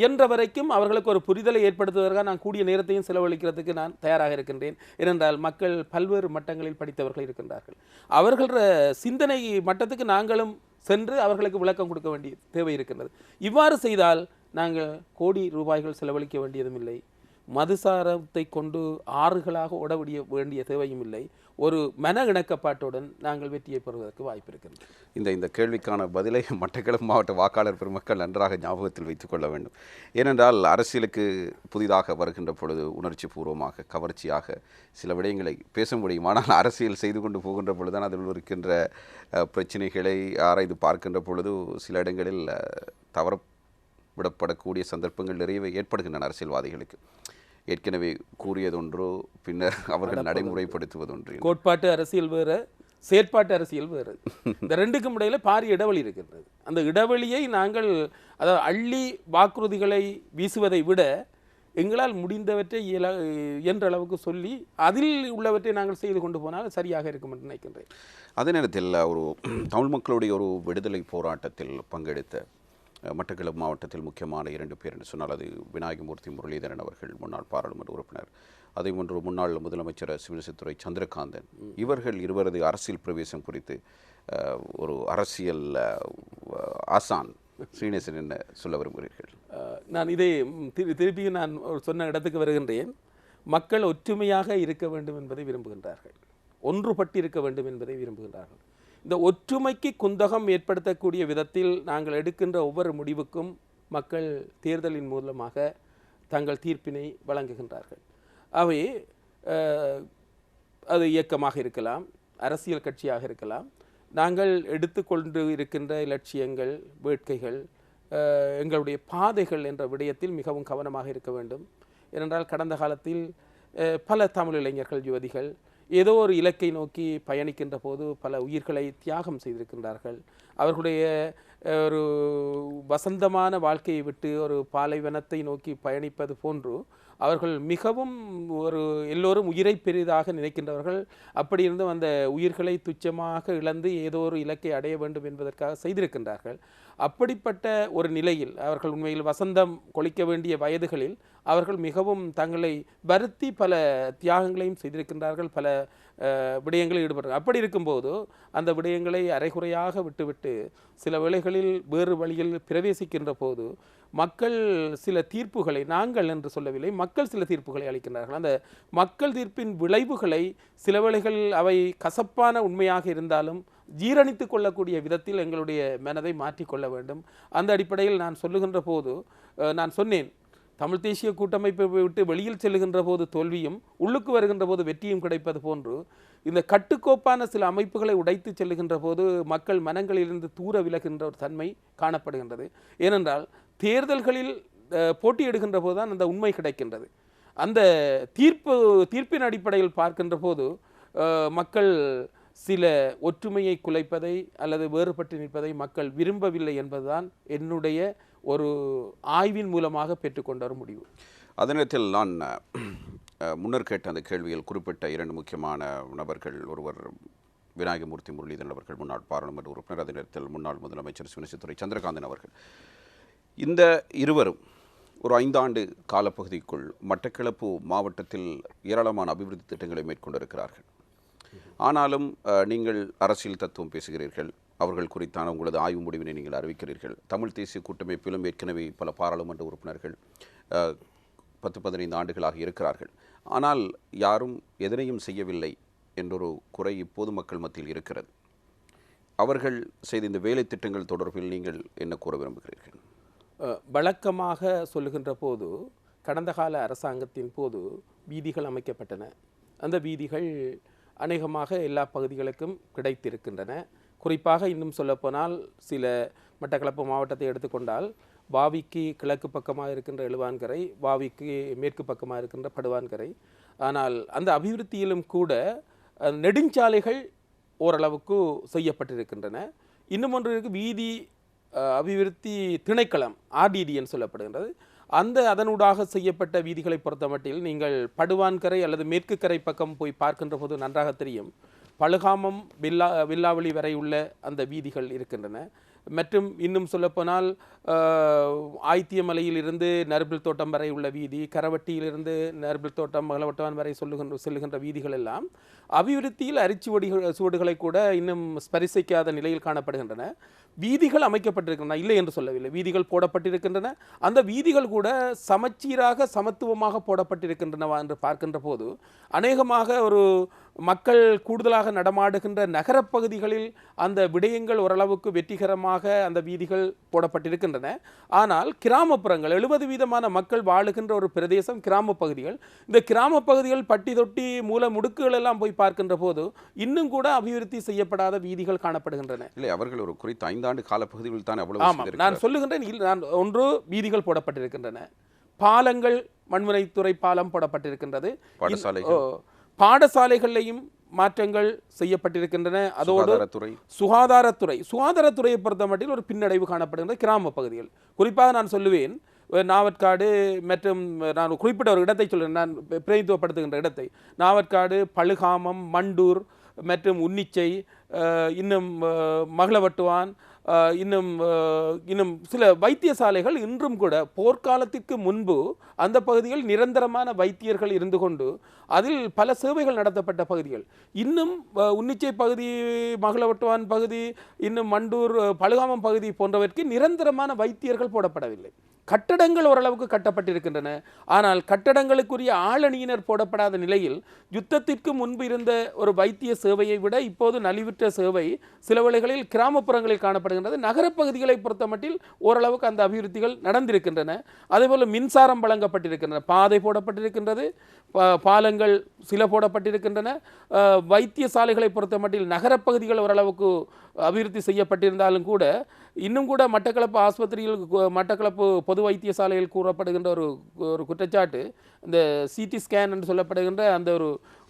இயன்ற வரைக்கும் அவர்களுக்கு ஒரு புரிதலை ஏற்படுத்துவதற்காக நான் கூடிய நேரத்தையும் செலவழிக்கிறதுக்கு நான் தயாராக இருக்கின்றேன். ஏனென்றால் மக்கள் பல்வேறு மட்டங்களில் படித்தவர்கள் இருக்கின்றார்கள். அவர்கள சிந்தனை மட்டத்துக்கு நாங்களும் சென்று அவர்களுக்கு விளக்கம் கொடுக்க வேண்டிய தேவை இருக்கின்றது. இவ்வாறு செய்தால் நாங்கள் கோடி ரூபாய்கள் செலவழிக்க வேண்டியதும் இல்லை, மதுசாரத்தை கொண்டு ஆறுகளாக ஓட வேண்டிய தேவையும் இல்லை. ஒரு மன இணக்கப்பாட்டுடன் நாங்கள் வெற்றியை பெறுவதற்கு வாய்ப்பு இருக்கிறது. இந்த கேள்விக்கான பதிலை மட்டக்களப்பு மாவட்ட வாக்காளர் பெருமக்கள் நன்றாக ஞாபகத்தில் வைத்துக் கொள்ள வேண்டும். ஏனென்றால் அரசியலுக்கு புதிதாக வருகின்ற பொழுது உணர்ச்சி பூர்வமாக கவர்ச்சியாக சில விடயங்களை பேச முடியும். ஆனால் அரசியல் செய்து கொண்டு போகின்ற பொழுதுதான் அதில் இருக்கின்ற பிரச்சனைகளை ஆராய்ந்து பார்க்கின்ற பொழுது சில இடங்களில் தவற விடப்படக்கூடிய சந்தர்ப்பங்கள் நிறையவே ஏற்படுகின்றன அரசியல்வாதிகளுக்கு. ஏற்கனவே கூறியதொன்று, பின்னர் அவர்கள் நடைமுறைப்படுத்துவதொன்று. கோட்பாட்டு அரசியல் வேறு, செயற்பாட்டு அரசியல் வேறு. இந்த 2க்கும் இடையில பாரிய இடைவெளி இருக்கின்றது. அந்த இடைவெளியை நாங்கள் அதாவது அள்ளி வாக்குறுதிகளை வீசுவதை விட எங்களால் முடிந்தவற்றை இயன்ற அளவுக்கு சொல்லி அதில் உள்ளவற்றை நாங்கள் செய்து கொண்டு போனால் சரியாக இருக்கும் என்று நினைக்கின்றேன். அதே நேரத்தில் ஒரு தமிழ் மக்களுடைய ஒரு விடுதலை போராட்டத்தில் பங்கெடுத்த மட்டக்களப்பு மாவட்டத்தில் முக்கியமான 2 பேர் என்று சொன்னால் அது விநாயகமூர்த்தி முரளிதரன் அவர்கள், முன்னாள் பாராளுமன்ற உறுப்பினர், அதே போன்று முன்னாள் முதலமைச்சர் சிவனேசத்துறை சந்திரகாந்தன். இவர்கள் இருவரது அரசியல் பிரவேசம் குறித்து ஒரு அரசியல் ஆசான் ஸ்ரீநேசன் என்ன சொல்ல விரும்புகிறீர்கள்? நான் இதை திருப்பி நான் சொன்ன இடத்துக்கு வருகின்றேன். மக்கள் ஒற்றுமையாக இருக்க வேண்டும் என்பதை விரும்புகின்றார்கள், ஒன்றுபட்டு இருக்க வேண்டும் என்பதை விரும்புகின்றார்கள். இந்த ஒற்றுமைக்கு குந்தகம் ஏற்படுத்தக்கூடிய விதத்தில் நாங்கள் எடுக்கின்ற ஒவ்வொரு முடிவுக்கும் மக்கள் தேர்தலின் மூலமாக தங்கள் தீர்ப்பினை வழங்குகின்றார்கள். அவை அது இயக்கமாக இருக்கலாம், அரசியல் கட்சியாக இருக்கலாம். நாங்கள் எடுத்துக்கொண்டு இருக்கின்ற இலட்சியங்கள், வேட்கைகள், எங்களுடைய பாதைகள் என்ற விடயத்தில் மிகவும் கவனமாக இருக்க வேண்டும். ஏனென்றால் கடந்த காலத்தில் பல தமிழ் இளைஞர்கள், யுவதிகள் ஏதோ ஒரு இலக்கை நோக்கி பயணிக்கின்ற போது பல உயிர்களை தியாகம் செய்திருக்கின்றார்கள். அவர்களுடைய ஒரு வசந்தமான வாழ்க்கையை விட்டு ஒரு பாலைவனத்தை நோக்கி பயணிப்பது போன்று அவர்கள் மிகவும் ஒரு எல்லோரும் உயிரை பெரிதாக நினைக்கின்றவர்கள். அப்படி இருந்தும் அந்த உயிர்களை துச்சமாக இழந்து ஏதோ ஒரு இலக்கை அடைய வேண்டும் என்பதற்காக செய்திருக்கின்றார்கள். அப்படிப்பட்ட ஒரு நிலையில் அவர்கள் உண்மையில் வசந்தம் கொளிக்க வேண்டிய வயதுகளில் அவர்கள் மிகவும் தங்களை வருத்தி பல தியாகங்களையும் செய்திருக்கின்றார்கள், பல விடயங்களில் ஈடுபடுறார்கள். அப்படி இருக்கும்போது அந்த விடயங்களை அரைகுறையாக விட்டுவிட்டு சில வேளைகளில் வேறு வழியில் பிரவேசிக்கின்ற போது மக்கள் சில தீர்ப்புகளை, நாங்கள் என்று சொல்லவில்லை, மக்கள் சில தீர்ப்புகளை அளிக்கின்றார்கள். அந்த மக்கள் தீர்ப்பின் விளைவுகளை சில வேளைகளில் அவை கசப்பான உண்மையாக இருந்தாலும் ஜீரணித்து கொள்ளக்கூடிய விதத்தில் எங்களுடைய மனதை மாற்றிக்கொள்ள வேண்டும். அந்த அடிப்படையில் நான் சொல்லுகின்ற போது நான் சொன்னேன், தமிழ் தேசிய கூட்டமைப்பை விட்டு வெளியில் செல்லுகின்ற போது தோல்வியும் உள்ளுக்கு வருகின்ற போது வெற்றியும் கிடைப்பது போன்று இந்த கட்டுக்கோப்பான சில அமைப்புகளை உடைத்து செல்லுகின்ற போது மக்கள் மனங்களிலிருந்து தூர விலகின்ற ஒரு தன்மை காணப்படுகின்றது. ஏனென்றால் தேர்தல்களில் போட்டியிடுகின்ற போது தான் அந்த உண்மை கிடைக்கின்றது. அந்த தீர்ப்பின் அடிப்படையில் பார்க்கின்ற போது மக்கள் சில ஒற்றுமையை குலைப்பதை அல்லது வேறுபட்டு நிற்பதை மக்கள் விரும்பவில்லை என்பதுதான் என்னுடைய ஒரு ஆய்வின் மூலமாக பெற்றுக்கொண்ட ஒரு முடிவு. அதே நேரத்தில் நான் முன்னர் கேட்ட அந்த கேள்வியில் குறிப்பிட்ட 2 முக்கியமான நபர்கள், ஒருவர் விநாயகமூர்த்தி முரளிதரன் அவர்கள், முன்னாள் பாராளுமன்ற உறுப்பினர், அதே நேரத்தில் முன்னாள் முதலமைச்சர் சிவனேசத்துறை சந்திரகாந்தன் அவர்கள். இந்த இருவரும் ஒரு 5 ஆண்டு காலப்பகுதிக்குள் மட்டக்களப்பு மாவட்டத்தில் ஏராளமான அபிவிருத்தி திட்டங்களை மேற்கொண்டிருக்கிறார்கள். ஆனாலும் நீங்கள் அரசியல் தத்துவம் பேசுகிறீர்கள், அவர்கள் குறித்தான உங்களது ஆய்வு முடிவினை நீங்கள் அறிவிக்கிறீர்கள். தமிழ் தேசிய கூட்டமைப்பிலும் ஏற்கனவே பல பாராளுமன்ற உறுப்பினர்கள் 10-15 ஆண்டுகளாக இருக்கிறார்கள். ஆனால் யாரும் எதனையும் செய்யவில்லை என்றொரு குறை இப்போது மக்கள் மத்தியில் இருக்கிறது. அவர்கள் செய்த இந்த வேலை திட்டங்கள் தொடர்பில் நீங்கள் என்ன கூற விரும்புகிறீர்கள்? வழக்கமாக சொல்லுகின்ற போது கடந்த கால அரசாங்கத்தின் போது வீதிகள் அமைக்கப்பட்டன. அந்த வீதிகள் அநேகமாக எல்லா பகுதிகளுக்கும் கிடைத்திருக்கின்றன. குறிப்பாக இன்னும் சொல்லப்போனால் சில மட்டக்களப்பு மாவட்டத்தை எடுத்துக்கொண்டால் வாவிக்கு கிழக்கு பக்கமாக இருக்கின்ற எழுவான்கரை, வாவிக்கு மேற்கு பக்கமாக இருக்கின்ற படுவான்கரை. ஆனால் அந்த அபிவிருத்தியிலும் கூட நெடுஞ்சாலைகள் ஓரளவுக்கு செய்யப்பட்டிருக்கின்றன. இன்னும் ஒன்று வீதி அபிவிருத்தி திணைக்களம், ஆர்டிடின்னு சொல்லப்படுகின்றது. அதனூடாக செய்யப்பட்ட வீதிகளை பொறுத்தமட்டில் நீங்கள் படுவான்கரை அல்லது மேற்கு கரை பக்கம் போய் பார்க்கின்ற போது நன்றாக தெரியும். பழுகாமம் வில்லாவளி வரை உள்ள அந்த வீதிகள் இருக்கின்றன. மற்றும் இன்னும் சொல்லப்போனால் ஆய்த்தியமலையிலிருந்து நறுபில் தோட்டம் வரை உள்ள வீதி, கரவட்டியிலிருந்து நறுபில் தோட்டம் மகளவட்டவான் வரை செல்லுகின்ற வீதிகள் எல்லாம் அபிவிருத்தியில் சுவடுகளை கூட இன்னும் ஸ்பரிசிக்காத நிலையில் காணப்படுகின்றன. வீதிகள் அமைக்கப்பட்டிருக்கின்றன, இல்லை என்று சொல்லவில்லை, வீதிகள் போடப்பட்டிருக்கின்றன. அந்த வீதிகள் கூட சமச்சீராக சமத்துவமாக போடப்பட்டிருக்கின்றனவா என்று பார்க்கின்ற போது அநேகமாக ஒரு மக்கள் கூடுதலாக நடமாடுகின்ற நகரப்பகுதிகளில் அந்த விடயங்கள் ஓரளவுக்கு வெற்றிகரமாக அந்த வீதிகள் போடப்பட்டிருக்கின்றன. ஆனால் கிராமப்புறங்கள் 70% மக்கள் வாழுகின்ற ஒரு பிரதேசம் கிராம பகுதிகள். இந்த கிராம பகுதிகள் பட்டி தொட்டி மூல முடுக்குகள் எல்லாம் போய் பார்க்கின்ற போது இன்னும் கூட அபிவிருத்தி செய்யப்படாத வீதிகள் காணப்படுகின்றன. இல்லை, அவர்கள் ஒரு குறித்த 5 ஆண்டு காலப்பகுதியில் தான் அவ்வளவு. நான் சொல்லுகின்றேன், நான் ஒன்று வீதிகள் போடப்பட்டிருக்கின்றன, பாலங்கள், மண்முனைத்துறை பாலம் போடப்பட்டிருக்கின்றது, பாடசாலைகளிலையும் மாற்றங்கள் செய்யப்பட்டிருக்கின்றன. அதோடு சுகாதாரத்துறையை பொறுத்த மட்டில் ஒரு பின்னடைவு காணப்படுகின்ற கிராம பகுதிகள். குறிப்பாக நான் சொல்லுவேன், நாவற்காடு மற்றும் நான் குறிப்பிட்ட ஒரு இடத்தை சொல்கிறேன், நான் பிரதிநிதித்துவப்படுத்துகின்ற இடத்தை, நாவற்காடு, பழுகாமம், மண்டூர் மற்றும் உன்னிச்சை, இன்னும் மகளவட்டுவான், இன்னும் சில வைத்தியசாலைகள் இன்றும் கூட போர்க்காலத்திற்கு முன்பு அந்த பகுதியில் நிரந்தரமான வைத்தியர்கள் இருந்து கொண்டு அதில் பல சேவைகள் நடத்தப்பட்ட பகுதிகள். இன்னும் உன்னிச்சை பகுதி, மகளவட்டுவான் பகுதி, இன்னும் மண்டூர், பழுகாமம் பகுதி போன்றவற்றிற்கு நிரந்தரமான வைத்தியர்கள் போடப்படவில்லை. கட்டடங்கள் ஓரளவுக்கு கட்டப்பட்டிருக்கின்றன. ஆனால் கட்டடங்களுக்குரிய ஆளணியினர் போடப்படாத நிலையில் யுத்தத்திற்கு முன்பு இருந்த ஒரு வைத்திய சேவையை விட இப்போது நலிவுற்ற சேவை சில வேளைகளில் கிராமப்புறங்களில் காணப்படுகின்றது. நகரப்பகுதிகளை பொறுத்தமட்டில் ஓரளவுக்கு அந்த அபிவிருத்திகள் நடந்திருக்கின்றன. அதேபோல் மின்சாரம் வழங்கப்பட்டிருக்கின்றன, பாதை போடப்பட்டிருக்கின்றது, பாலங்கள் சில போடப்பட்டிருக்கின்றன. வைத்தியசாலைகளை பொறுத்தமட்டில் நகரப்பகுதிகள் ஓரளவுக்கு அபிவிருத்தி செய்யப்பட்டிருந்தாலும் கூட இன்னும் கூட மட்டக்களப்பு ஆஸ்பத்திரியில், மட்டக்களப்பு பொது வைத்தியசாலையில் கூறப்படுகின்ற ஒரு குற்றச்சாட்டு, இந்த சிடி ஸ்கேன் என்று சொல்லப்படுகின்ற அந்த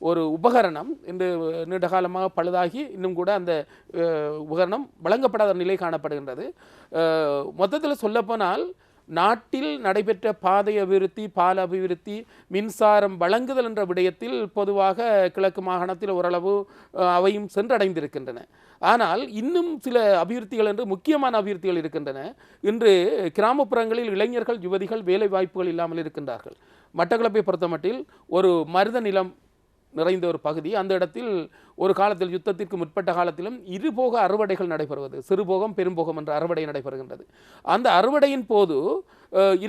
ஒரு உபகரணம் இன்று நீண்ட காலமாக பழுதாகி இன்னும் கூட அந்த உபகரணம் வழங்கப்படாத நிலை காணப்படுகின்றது. மொத்தத்தில் சொல்லப்போனால் நாட்டில் நடைபெற்ற பாதை அபிவிருத்தி, பால அபிவிருத்தி, மின்சாரம் வழங்குதல் என்ற விடயத்தில் பொதுவாக கிழக்கு மாகாணத்தில் ஓரளவு அவையும் சென்றடைந்திருக்கின்றன. ஆனால் இன்னும் சில அபிவிருத்திகள் என்று முக்கியமான அபிவிருத்திகள் இருக்கின்றன. இன்று கிராமப்புறங்களில் இளைஞர்கள், யுவதிகள் வேலை வாய்ப்புகள் இல்லாமல் இருக்கின்றார்கள். மட்டக்களப்பை பொறுத்தமட்டில் ஒரு மருத நிலம் நிறைந்த ஒரு பகுதி. அந்த இடத்தில் ஒரு காலத்தில் யுத்தத்திற்கு முற்பட்ட காலத்திலும் இருபோக அறுவடைகள் நடைபெறுவது, சிறுபோகம் பெரும்போகம் என்ற அறுவடை நடைபெறுகின்றது. அந்த அறுவடையின் போது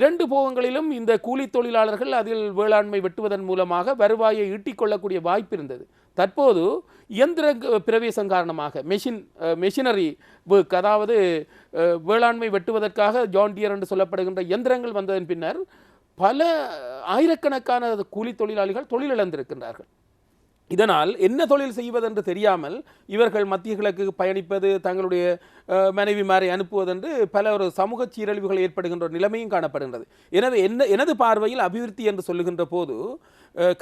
2 போகங்களிலும் இந்த கூலி தொழிலாளர்கள் அதில் வேளாண்மை வெட்டுவதன் மூலமாக வருவாயை ஈட்டிக்கொள்ளக்கூடிய வாய்ப்பு இருந்தது. தற்போது இயந்திர பிரவேசம் காரணமாக மெஷினரி ஒர்க், அதாவது வேளாண்மை வெட்டுவதற்காக ஜான் டியர் என்று சொல்லப்படுகின்ற இயந்திரங்கள் வந்ததன் பின்னர் பல ஆயிரக்கணக்கான கூலி தொழிலாளிகள் தொழிலிழந்திருக்கின்றார்கள். இதனால் என்ன தொழில் செய்வதென்று தெரியாமல் இவர்கள் மத்திய கிழக்கு பயணிப்பது, தங்களுடைய மனைவிமாரை அனுப்புவதென்று பல ஒரு சமூக சீரழிவுகள் ஏற்படுகின்ற ஒரு நிலைமையும் காணப்படுகின்றது. எனவே எனது பார்வையில் அபிவிருத்தி என்று சொல்லுகின்ற போது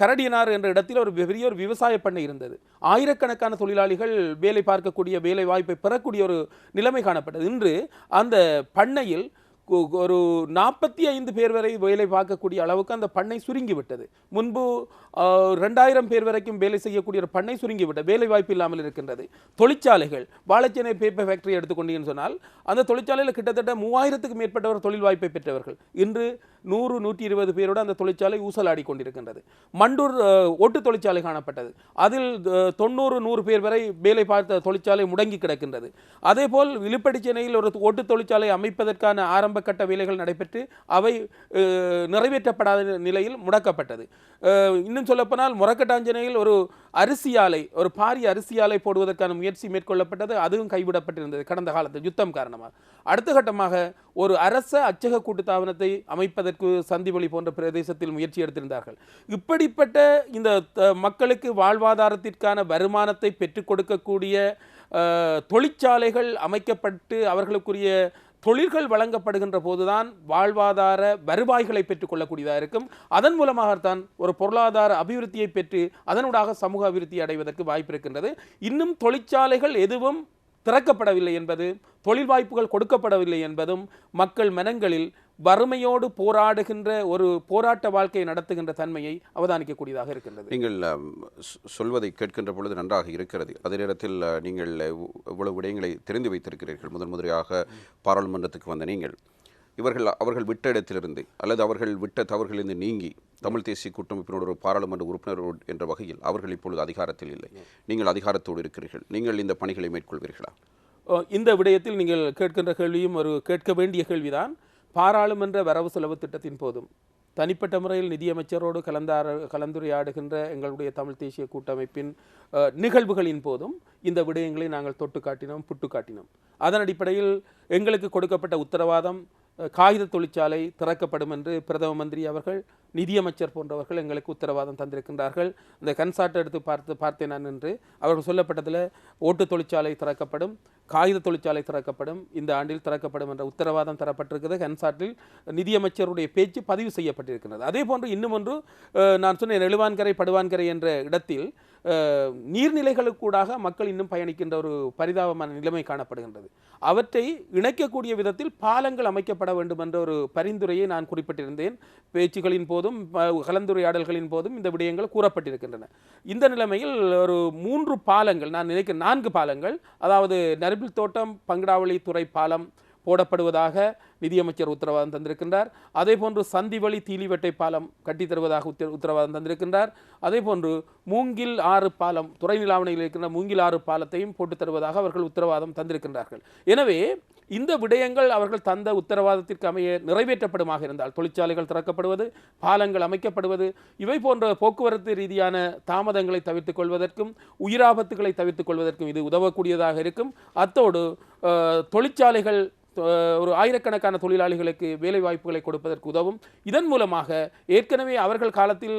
கரடியனார் என்ற இடத்தில் ஒரு பெரிய ஒரு விவசாய பண்ணை இருந்தது. ஆயிரக்கணக்கான தொழிலாளிகள் வேலை பார்க்கக்கூடிய, வேலை வாய்ப்பை பெறக்கூடிய ஒரு நிலைமை காணப்பட்டது. இன்று அந்த பண்ணையில் ஒரு 45 பேர் வரை வேலை பார்க்கக்கூடிய அளவுக்கு அந்த பண்ணை சுருங்கிவிட்டது. முன்பு 2000 பேர் வரைக்கும் வேலை செய்யக்கூடிய ஒரு பண்ணை சுருங்கிவிட்டது, வேலை வாய்ப்பு இல்லாமல் இருக்கின்றது. தொழிற்சாலைகள், வாழைச்சேனை பேப்பர் ஃபேக்டரி எடுத்துக்கொண்டீங்கன்னு சொன்னால் அந்த தொழிற்சாலையில் கிட்டத்தட்ட 3000க்கு மேற்பட்டவர் தொழில் வாய்ப்பை பெற்றவர்கள். இன்று 100-120 பேரோடு அந்த தொழிற்சாலை ஊசலாடி கொண்டிருக்கின்றது. மண்டூர் ஓட்டு தொழிற்சாலை காணப்பட்டது, அதில் 90-100 பேர் வரை வேலை பார்த்த தொழிற்சாலை முடங்கி கிடக்கின்றது. அதேபோல் விழுப்படிச்சேனையில் ஒரு ஓட்டு தொழிற்சாலை அமைப்பதற்கான ஆரம்ப கட்ட வேலைகள் நடைபெற்று அவை நிறைவேற்றப்படாத நிலையில் முடக்கப்பட்டது. இன்னும் சொல்லப்போனால் மொரக்கட்டாஞ்சனையில் ஒரு அரிசி ஆலை, ஒரு பாரிய அரிசி ஆலை போடுவதற்கான முயற்சி மேற்கொள்ளப்பட்டது, அதுவும் கைவிடப்பட்டிருந்தது கடந்த காலத்தில் யுத்தம் காரணமாக. அடுத்த கட்டமாக ஒரு அரச அச்சக கூட்டுத்தாபனத்தை அமைப்பதற்கு சந்திவெளி போன்ற பிரதேசத்தில் முயற்சி எடுத்திருந்தார்கள். இப்படிப்பட்ட இந்த மக்களுக்கு வாழ்வாதாரத்திற்கான வருமானத்தை பெற்றுக் கொடுக்கக்கூடிய தொழிற்சாலைகள் அமைக்கப்பட்டு அவர்களுக்குரிய தொழில்கள் வழங்கப்படுகின்ற போதுதான் வாழ்வாதார வருவாய்களை பெற்றுக்கொள்ளக்கூடியதாக இருக்கும். அதன் மூலமாகத்தான் ஒரு பொருளாதார அபிவிருத்தியை பெற்று அதனூடாக சமூக அபிவிருத்தி அடைவதற்கு வாய்ப்பு இருக்கின்றது. இன்னும் தொழிற்சாலைகள் எதுவும் திறக்கப்படவில்லை என்பது, தொழில் வாய்ப்புகள் கொடுக்கப்படவில்லை என்பதும் மக்கள் மனங்களில் வறுமையோடு போராடுகின்ற ஒரு போராட்ட வாழ்க்கையை நடத்துகின்ற தன்மையை அவதானிக்கக்கூடியதாக இருக்கின்றது. நீங்கள் சொல்வதை கேட்கின்ற பொழுது நன்றாக இருக்கிறது. அதே நேரத்தில் நீங்கள் இவ்வளவு விடயங்களை தெரிந்து வைத்திருக்கிறீர்கள். முதன்முறையாக பாராளுமன்றத்துக்கு வந்த நீங்கள் அவர்கள் விட்ட இடத்திலிருந்து அல்லது அவர்கள் விட்ட தவறுகளிலிருந்து நீங்கி தமிழ் தேசிய கூட்டமைப்பினோட ஒரு பாராளுமன்ற உறுப்பினர் என்ற வகையில் அவர்கள் இப்பொழுது அதிகாரத்தில் இல்லை, நீங்கள் அதிகாரத்தோடு இருக்கிறீர்கள். நீங்கள் இந்த பணிகளை மேற்கொள்வீர்களா? இந்த விடயத்தில் நீங்கள் கேட்கின்ற கேள்வியும் ஒரு கேட்க வேண்டிய கேள்விதான். பாராளுமன்ற வரவு செலவு திட்டத்தின் போதும் தனிப்பட்ட முறையில் நிதியமைச்சரோடு கலந்துரையாடுகின்ற எங்களுடைய தமிழ் தேசிய கூட்டமைப்பின் நிகழ்வுகளின் போதும் இந்த விடயங்களை நாங்கள் தொட்டு காட்டினோம், புட்டு காட்டினோம். அதன் அடிப்படையில் எங்களுக்கு கொடுக்கப்பட்ட உத்தரவாதம் காகித தொழிற்சாலை திறக்கப்படும் என்று பிரதம மந்திரி அவர்கள், நிதியமைச்சர் போன்றவர்கள் எங்களுக்கு உத்தரவாதம் தந்திருக்கின்றார்கள். இந்த கன்சார்ட் எடுத்து பார்த்தேன் நான் என்று அவர்கள் சொல்லப்பட்டதில் ஓட்டு தொழிற்சாலை திறக்கப்படும், காகித தொழிற்சாலை திறக்கப்படும், இந்த ஆண்டில் திறக்கப்படும் என்ற உத்தரவாதம் தரப்பட்டிருக்கிறது. கன்சார்ட்டில் நிதியமைச்சருடைய பேச்சு பதிவு செய்யப்பட்டிருக்கிறது. அதே போன்று இன்னும் ஒன்று, நான் சொன்ன எழுவான்கரை படுவான்கரை என்ற இடத்தில் நீர்நிலைகளுக்கூடாக மக்கள் இன்னும் பயணிக்கின்ற ஒரு பரிதாபமான நிலைமை காணப்படுகின்றது. அவற்றை இணைக்கக்கூடிய விதத்தில் பாலங்கள் அமைக்கப்பட வேண்டும் என்ற ஒரு பரிந்துரையை நான் குறிப்பிட்டிருந்தேன். பேச்சுகளின் போதும் கலந்துரையாடல்களின் போதும் இந்த விடயங்கள் கூறப்பட்டிருக்கின்றன. இந்த நிலைமையில் ஒரு 3 பாலங்கள், நான் நினைக்கிறேன் 4 பாலங்கள், அதாவது நரிபில் தோட்டம் பங்கடாவளி துறை பாலம் போடப்படுவதாக நிதியமைச்சர் உத்தரவாதம் தந்திருக்கின்றார். அதே போன்று சந்திவழி தீலிவெட்டை பாலம் கட்டித்தருவதாக உத்தரவாதம் தந்திருக்கின்றார். அதே போன்று மூங்கில் 6 பாலம், துறை நிலாவணையில் இருக்கின்ற மூங்கில் 6 பாலத்தையும் போட்டு தருவதாக அவர்கள் உத்தரவாதம் தந்திருக்கின்றார்கள். எனவே இந்த விடயங்கள் அவர்கள் தந்த உத்தரவாதத்திற்கு அமைய நிறைவேற்றப்படுமாக இருந்தால், தொழிற்சாலைகள் திறக்கப்படுவது, பாலங்கள் அமைக்கப்படுவது, இவை போன்ற போக்குவரத்து ரீதியான தாமதங்களை தவிர்த்துக் கொள்வதற்கும் உயிராபத்துகளை தவிர்த்துக் கொள்வதற்கும் இது உதவக்கூடியதாக இருக்கும். அத்தோடு தொழிற்சாலைகள் ஒரு ஆயிரக்கணக்கான தொழிலாளிகளுக்கு வேலை வாய்ப்புகளை கொடுப்பதற்கு உதவும். இதன் மூலமாக ஏற்கனவே அவர்கள் காலத்தில்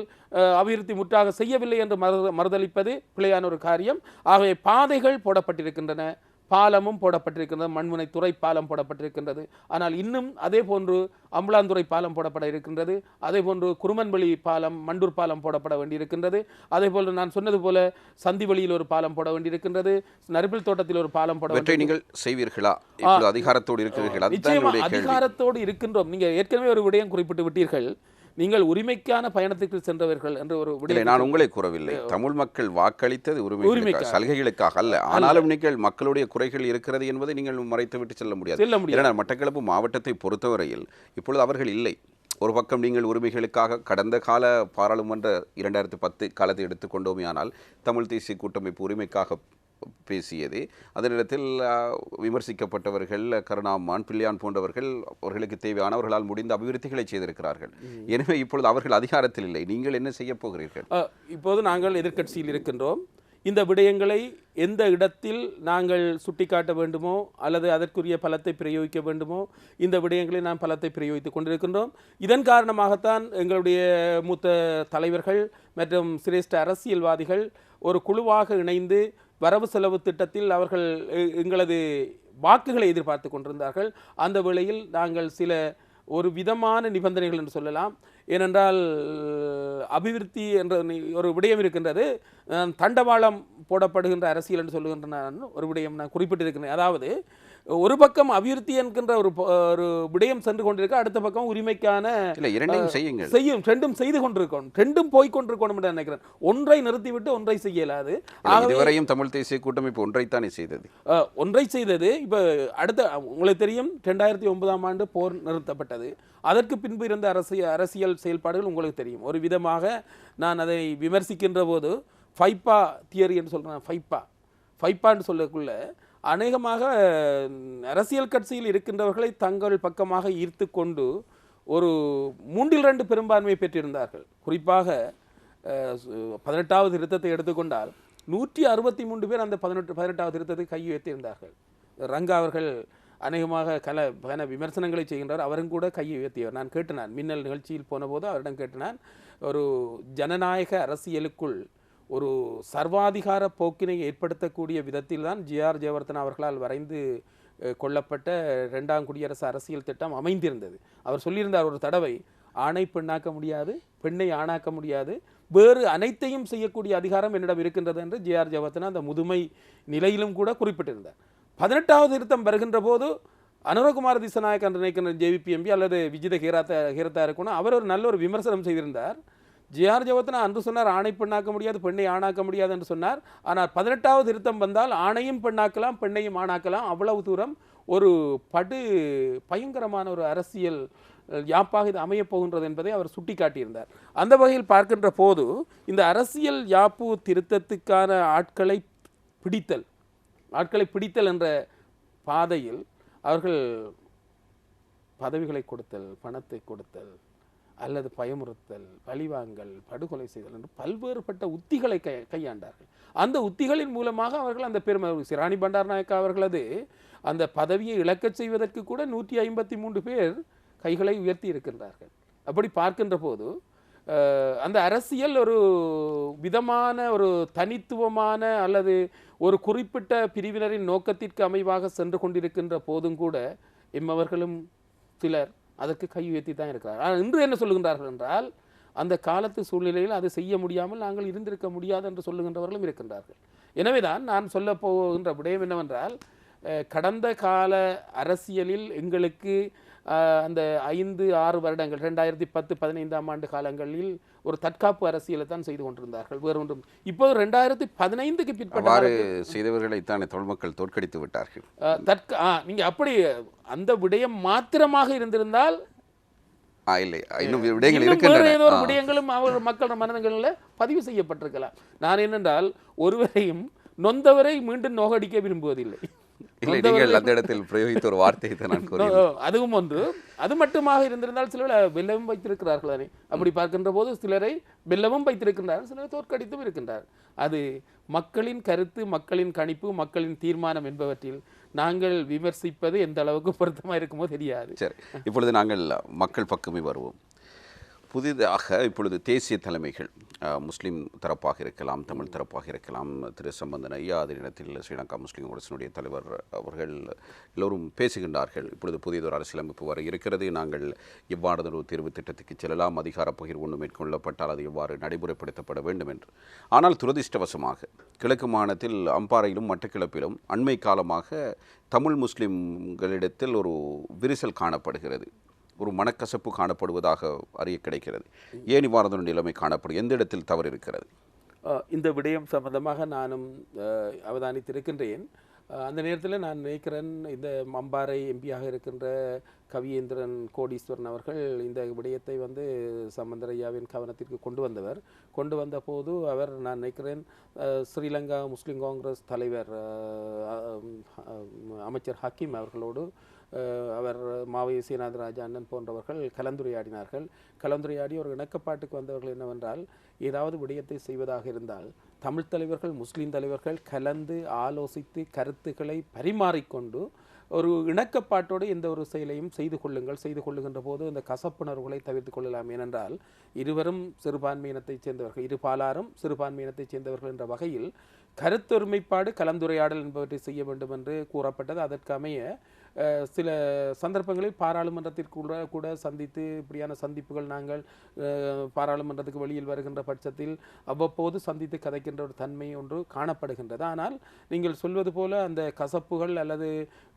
அபிவிருத்தி முற்றாக செய்யவில்லை என்று மறுதளிப்பது பிழையான ஒரு காரியம். ஆகவே பாதைகள் போடப்பட்டிருக்கின்றன, பாலமும் போடப்பட்டிருக்கின்றது, மண்முனை துறை பாலம் போடப்பட்டிருக்கின்றது. ஆனால் இன்னும் அதே போன்று அம்பலாந்துறை பாலம் போடப்பட இருக்கின்றது, அதே போன்று குருமன்வெளி பாலம், மண்டூர் பாலம் போடப்பட வேண்டியிருக்கின்றது. அதே போல நான் சொன்னது போல சந்திவெளியில் ஒரு பாலம் போட வேண்டியிருக்கின்றது, நரிப்பில் தோட்டத்தில் ஒரு பாலம் போட இவற்றை நீங்கள் செய்வீர்களா? இப்பொழுது அதிகாரத்தோடு இருக்கிறீர்களா? நிச்சயமா அதிகாரத்தோடு இருக்கின்றோம். நீங்க ஏற்கனவே ஒரு விடயம் குறிப்பிட்டு விட்டீர்கள், நீங்கள் உரிமைக்கான பயணத்துக்கு சென்றவர்கள் என்று ஒரு விடயம். நான் உங்களை கூறவில்லை. தமிழ் மக்கள் வாக்களித்தது உரிமைக்காக, சலுகைகளுக்காக அல்ல. ஆனாலும் நீங்கள் மக்களுடைய குறைகள் இருக்கிறது என்பதை நீங்கள் மறைத்துவிட்டு செல்ல முடியாது. மட்டக்களப்பு மாவட்டத்தை பொறுத்தவரையில் இப்பொழுது அவர்கள் இல்லை. ஒரு பக்கம் நீங்கள் உரிமைகளுக்காக கடந்த கால பாராளுமன்ற 2010 காலத்தை எடுத்துக்கொண்டோமே, ஆனால் தமிழ் தேசிய கூட்டமைப்பு உரிமைக்காக பேசியது. அதே நேரத்தில் விமர்சிக்கப்பட்டவர்கள் கருணாமான், பிள்ளையான் போன்றவர்கள் அவர்களுக்கு தேவையானவர்களால் முடிந்த அபிவிருத்திகளை செய்திருக்கிறார்கள். எனவே இப்பொழுது அவர்கள் அதிகாரத்தில் இல்லை. நீங்கள் என்ன செய்ய போகிறீர்கள்? இப்போது நாங்கள் எதிர்க்கட்சியில் இருக்கின்றோம். இந்த விடயங்களை எந்த இடத்தில் நாங்கள் சுட்டிக்காட்ட வேண்டுமோ அல்லது அதற்குரிய பலத்தை பிரயோகிக்க வேண்டுமோ, இந்த விடயங்களை நாம் பலத்தை பிரயோகித்துக் கொண்டிருக்கின்றோம். இதன் காரணமாகத்தான் எங்களுடைய மூத்த தலைவர்கள் மற்றும் சிரேஷ்ட அரசியல்வாதிகள் ஒரு குழுவாக இணைந்து வரவு செலவு திட்டத்தில் அவர்கள் எங்களது வாக்குகளை எதிர்பார்த்து கொண்டிருந்தார்கள். அந்த வேளையில் நாங்கள் சில ஒரு விதமான நிபந்தனைகள் என்று சொல்லலாம். ஏனென்றால் அபிவிருத்தி என்ற ஒரு விடயம் இருக்கின்றது, தண்டவாளம் போடப்படுகின்ற அரசியல் என்று சொல்லுகின்ற நான் ஒரு விடயம் நான் குறிப்பிட்டிருக்கிறேன். அதாவது ஒரு பக்கம் அபிவிருத்தி என்கின்ற ஒரு விடயம் சென்று கொண்டிருக்க, அடுத்த பக்கம் உரிமைக்கான செய்யும் ரெண்டும் செய்து கொண்டிருக்கோம், ரெண்டும் போய்கொண்டிருக்கணும் என்று நினைக்கிறேன். ஒன்றை நிறுத்திவிட்டு ஒன்றை செய்யலாது. இதுவரையும் தமிழ் தேசிய கூட்டமைப்பு ஒன்றைத்தானே செய்தது. ஒன்றை செய்தது. இப்போ அடுத்த உங்களுக்கு தெரியும் 2009ஆம் ஆண்டு போர் நிறுத்தப்பட்டது. அதற்கு பின்பு இருந்த அரசியல் செயல்பாடுகள் உங்களுக்கு தெரியும். ஒரு விதமாக நான் அதை விமர்சிக்கின்ற போது ஃபைப்பா தியரி என்று சொல்கிறேன். ஃபைப்பான்னு சொல்லக்குள்ள அநேகமாக அரசியல் கட்சியில் இருக்கின்றவர்களை தங்கள் பக்கமாக ஈர்த்து கொண்டு ஒரு 3/2 பெரும்பான்மையை பெற்றிருந்தார்கள். குறிப்பாக 18வது திருத்தத்தை எடுத்துக்கொண்டால் 163 பேர் அந்த 18வது திருத்தத்தை கையுயர்த்தியிருந்தார்கள். ரங்கா அவர்கள் அநேகமாக பல விமர்சனங்களை செய்கின்றார். அவரும் கூட கையை உயர்த்தியவர். நான் கேட்டினான், மின்னல் நிகழ்ச்சியில் போன போது அவரிடம் கேட்டினான், ஒரு ஜனநாயக அரசியலுக்குள் ஒரு சர்வாதிகார போக்கினை ஏற்படுத்தக்கூடிய விதத்தில் தான் ஜிஆர் ஜெயவர்தனா அவர்களால் வரைந்து கொள்ளப்பட்ட 2ஆம் குடியரசு அரசியல் திட்டம் அமைந்திருந்தது. அவர் சொல்லியிருந்தார் ஒரு தடவை, ஆணை பெண்ணாக்க முடியாது, பெண்ணை ஆணாக்க முடியாது, வேறு அனைத்தையும் செய்யக்கூடிய அதிகாரம் என்னிடம் இருக்கின்றது என்று ஜிஆர் ஜெயவர்தனா அந்த முதுமை நிலையிலும் கூட குறிப்பிட்டிருந்தார். 18வது திருத்தம் வருகின்ற போது அனுரகுமார் திசநாயக் என்று நினைக்கின்ற ஜேவிபி அல்லது விஜித ஹீரத்தா இருக்கணும், அவர் ஒரு நல்ல ஒரு விமர்சனம் செய்திருந்தார். ஜிஆர் ஜெயவர்தனா அன்று சொன்னார், ஆணை பெண்ணாக்க முடியாது, பெண்ணை ஆணாக்க முடியாது என்று சொன்னார். ஆனால் 18வது திருத்தம் வந்தால் ஆணையும் பெண்ணாக்கலாம், பெண்ணையும் ஆணாக்கலாம். அவ்வளவு தூரம் ஒரு பயங்கரமான ஒரு அரசியல் யாப்பாக இது அமையப் போகின்றது என்பதை அவர் சுட்டிக்காட்டியிருந்தார். அந்த வகையில் பார்க்கின்ற போது இந்த அரசியல் யாப்பு திருத்தத்துக்கான ஆட்களை பிடித்தல் என்ற பாதையில் அவர்கள் பதவிகளை கொடுத்தல், பணத்தை கொடுத்தல் அல்லது பயமுறுத்தல், பழிவாங்கல், படுகொலை செய்தல் என்று பல்வேறுபட்ட உத்திகளை கையாண்டார்கள். அந்த உத்திகளின் மூலமாக அவர்கள் அந்த பெருமை சிராணி பண்டாரநாயக்கா அவர்களது அந்த பதவியை இழக்கச் செய்வதற்கு கூட 153 பேர் கைகளை உயர்த்தி இருக்கின்றார்கள். அப்படி பார்க்கின்ற போது அந்த அரசியல் ஒரு விதமான ஒரு தனித்துவமான அல்லது ஒரு குறிப்பிட்ட பிரிவினரின் நோக்கத்திற்கு அமைவாக சென்று கொண்டிருக்கின்ற போதும் கூட எம்மவர்களும் சிலர் அதற்கு கை உயர்த்தி தான் இருக்கிறார்கள். ஆனால் இன்று என்ன சொல்லுகின்றார்கள் என்றால், அந்த காலத்து சூழ்நிலையில் அதை செய்ய முடியாமல் நாங்கள் இருந்திருக்க முடியாது என்று சொல்லுகின்றவர்களும் இருக்கின்றார்கள். எனவேதான் நான் சொல்ல போகின்ற விடயம் என்னவென்றால், கடந்த கால அரசியலில் எங்களுக்கு அந்த 5-6 வருடங்கள் 2010-15ஆம் ஆண்டு காலங்களில் ஒரு தற்காப்பு அரசியலை தான் செய்து கொண்டிருந்தார்கள். வேறு ஒன்றும். இப்போது 2015க்கு பிற்பட்ட செய்தவர்களைத்தான் தமிழ் மக்கள் தோற்கடித்து விட்டார்கள். நீங்க அப்படி அந்த விடயம் மாத்திரமாக இருந்திருந்தால் ஏதோ ஒரு விடயங்களும் அவர் மக்கள் மனதங்களில் பதிவு செய்யப்பட்டிருக்கலாம். நான் என்னென்றால், ஒருவரையும் நொந்தவரை மீண்டும் நோகடிக்க விரும்புவதில்லை. அந்த இடத்தில் பிரயோகித்த ஒரு வார்த்தை அதுவும் ஒன்று. அது மட்டுமாக இருந்திருந்தால் சிலர் வெல்லவும் வைத்திருக்கிறார்கள் தானே. அப்படி பார்க்கின்ற போது சிலரை வெல்லவும் வைத்திருக்கின்றார்கள், சிலரை தோற்கடித்தும் இருக்கின்றார். அது மக்களின் கருத்து, மக்களின் கணிப்பு, மக்களின் தீர்மானம் என்பவற்றில் நாங்கள் விமர்சிப்பது எந்த அளவுக்கு பொருத்தமாக இருக்குமோ தெரியாது. சரி, இப்பொழுது நாங்கள் மக்கள் பக்கமே வருவோம். புதிதாக இப்பொழுது தேசிய தலைமைகள் முஸ்லீம் தரப்பாக இருக்கலாம், தமிழ் தரப்பாக இருக்கலாம், திரு சம்பந்தன் ஐயா, அதே நேரத்தில் ஸ்ரீலங்கா முஸ்லீம் காங்கிரசினுடைய தலைவர் அவர்கள் எல்லோரும் பேசுகின்றார்கள். இப்பொழுது புதியதொரு அரசியலமைப்பு வர இருக்கிறது, நாங்கள் எவ்வாறு தேர்வு திட்டத்துக்கு செல்லலாம், அதிகார பகிர்வு ஒன்று மேற்கொள்ளப்பட்டால் அது எவ்வாறு நடைமுறைப்படுத்தப்பட வேண்டும் என்று. ஆனால் துரதிர்ஷ்டவசமாக கிழக்கு மாகாணத்தில் அம்பாறையிலும் மட்டக்கிழப்பிலும் அண்மை காலமாக தமிழ் முஸ்லீம்களிடத்தில் ஒரு விரிசல் காணப்படுகிறது, ஒரு மனக்கசப்பு காணப்படுவதாக அறிய கிடைக்கிறது. ஏன் இவ்வாறு நிலைமை காணப்படும்? எந்த இடத்தில் தவறு இருக்கிறது? இந்த விடயம் சம்பந்தமாக நானும் அவதானித்திருக்கின்றேன். அந்த நேரத்தில் நான் நினைக்கிறேன், இந்த அம்பாறை எம்பியாக இருக்கின்ற கவியேந்திரன் கோடீஸ்வரன் அவர்கள் இந்த விடயத்தை சம்பந்தரையாவின் கவனத்திற்கு கொண்டு வந்த போது அவர், நான் நினைக்கிறேன், ஸ்ரீலங்கா முஸ்லீம் காங்கிரஸ் தலைவர் அமைச்சர் ஹக்கீம் அவர்களோடு அவர் மாவை சீனாதராஜா அண்ணன் போன்றவர்கள் கலந்துரையாடி ஒரு இணக்கப்பாட்டுக்கு வந்தவர்கள் என்னவென்றால், ஏதாவது விடயத்தை செய்வதாக இருந்தால் தமிழ் தலைவர்கள் முஸ்லீம் தலைவர்கள் கலந்து ஆலோசித்து கருத்துக்களை பரிமாறிக்கொண்டு ஒரு இணக்கப்பாட்டோடு எந்த ஒரு செயலையும் செய்து கொள்ளுகின்ற போது அந்த கசப்புணர்வுகளை தவிர்த்து கொள்ளலாம். ஏனென்றால் இருவரும் சிறுபான்மையினத்தைச் சேர்ந்தவர்கள், இரு பாலாரும் சிறுபான்மையினத்தைச் சேர்ந்தவர்கள் என்ற வகையில் கருத்தொருமைப்பாடு கலந்துரையாடல் என்பவற்றை செய்ய வேண்டும் என்று கூறப்பட்டது. அதற்கமைய சில சந்தர்ப்பங்களில் பாராளுமன்றத்திற்கு கூட சந்தித்து, இப்படியான சந்திப்புகள் நாங்கள் பாராளுமன்றத்துக்கு வெளியில் வருகின்ற பட்சத்தில் அவ்வப்போது சந்தித்து கதைக்கின்ற ஒரு தன்மை ஒன்று காணப்படுகின்றது. ஆனால் நீங்கள் சொல்வது போல அந்த கசப்புகள் அல்லது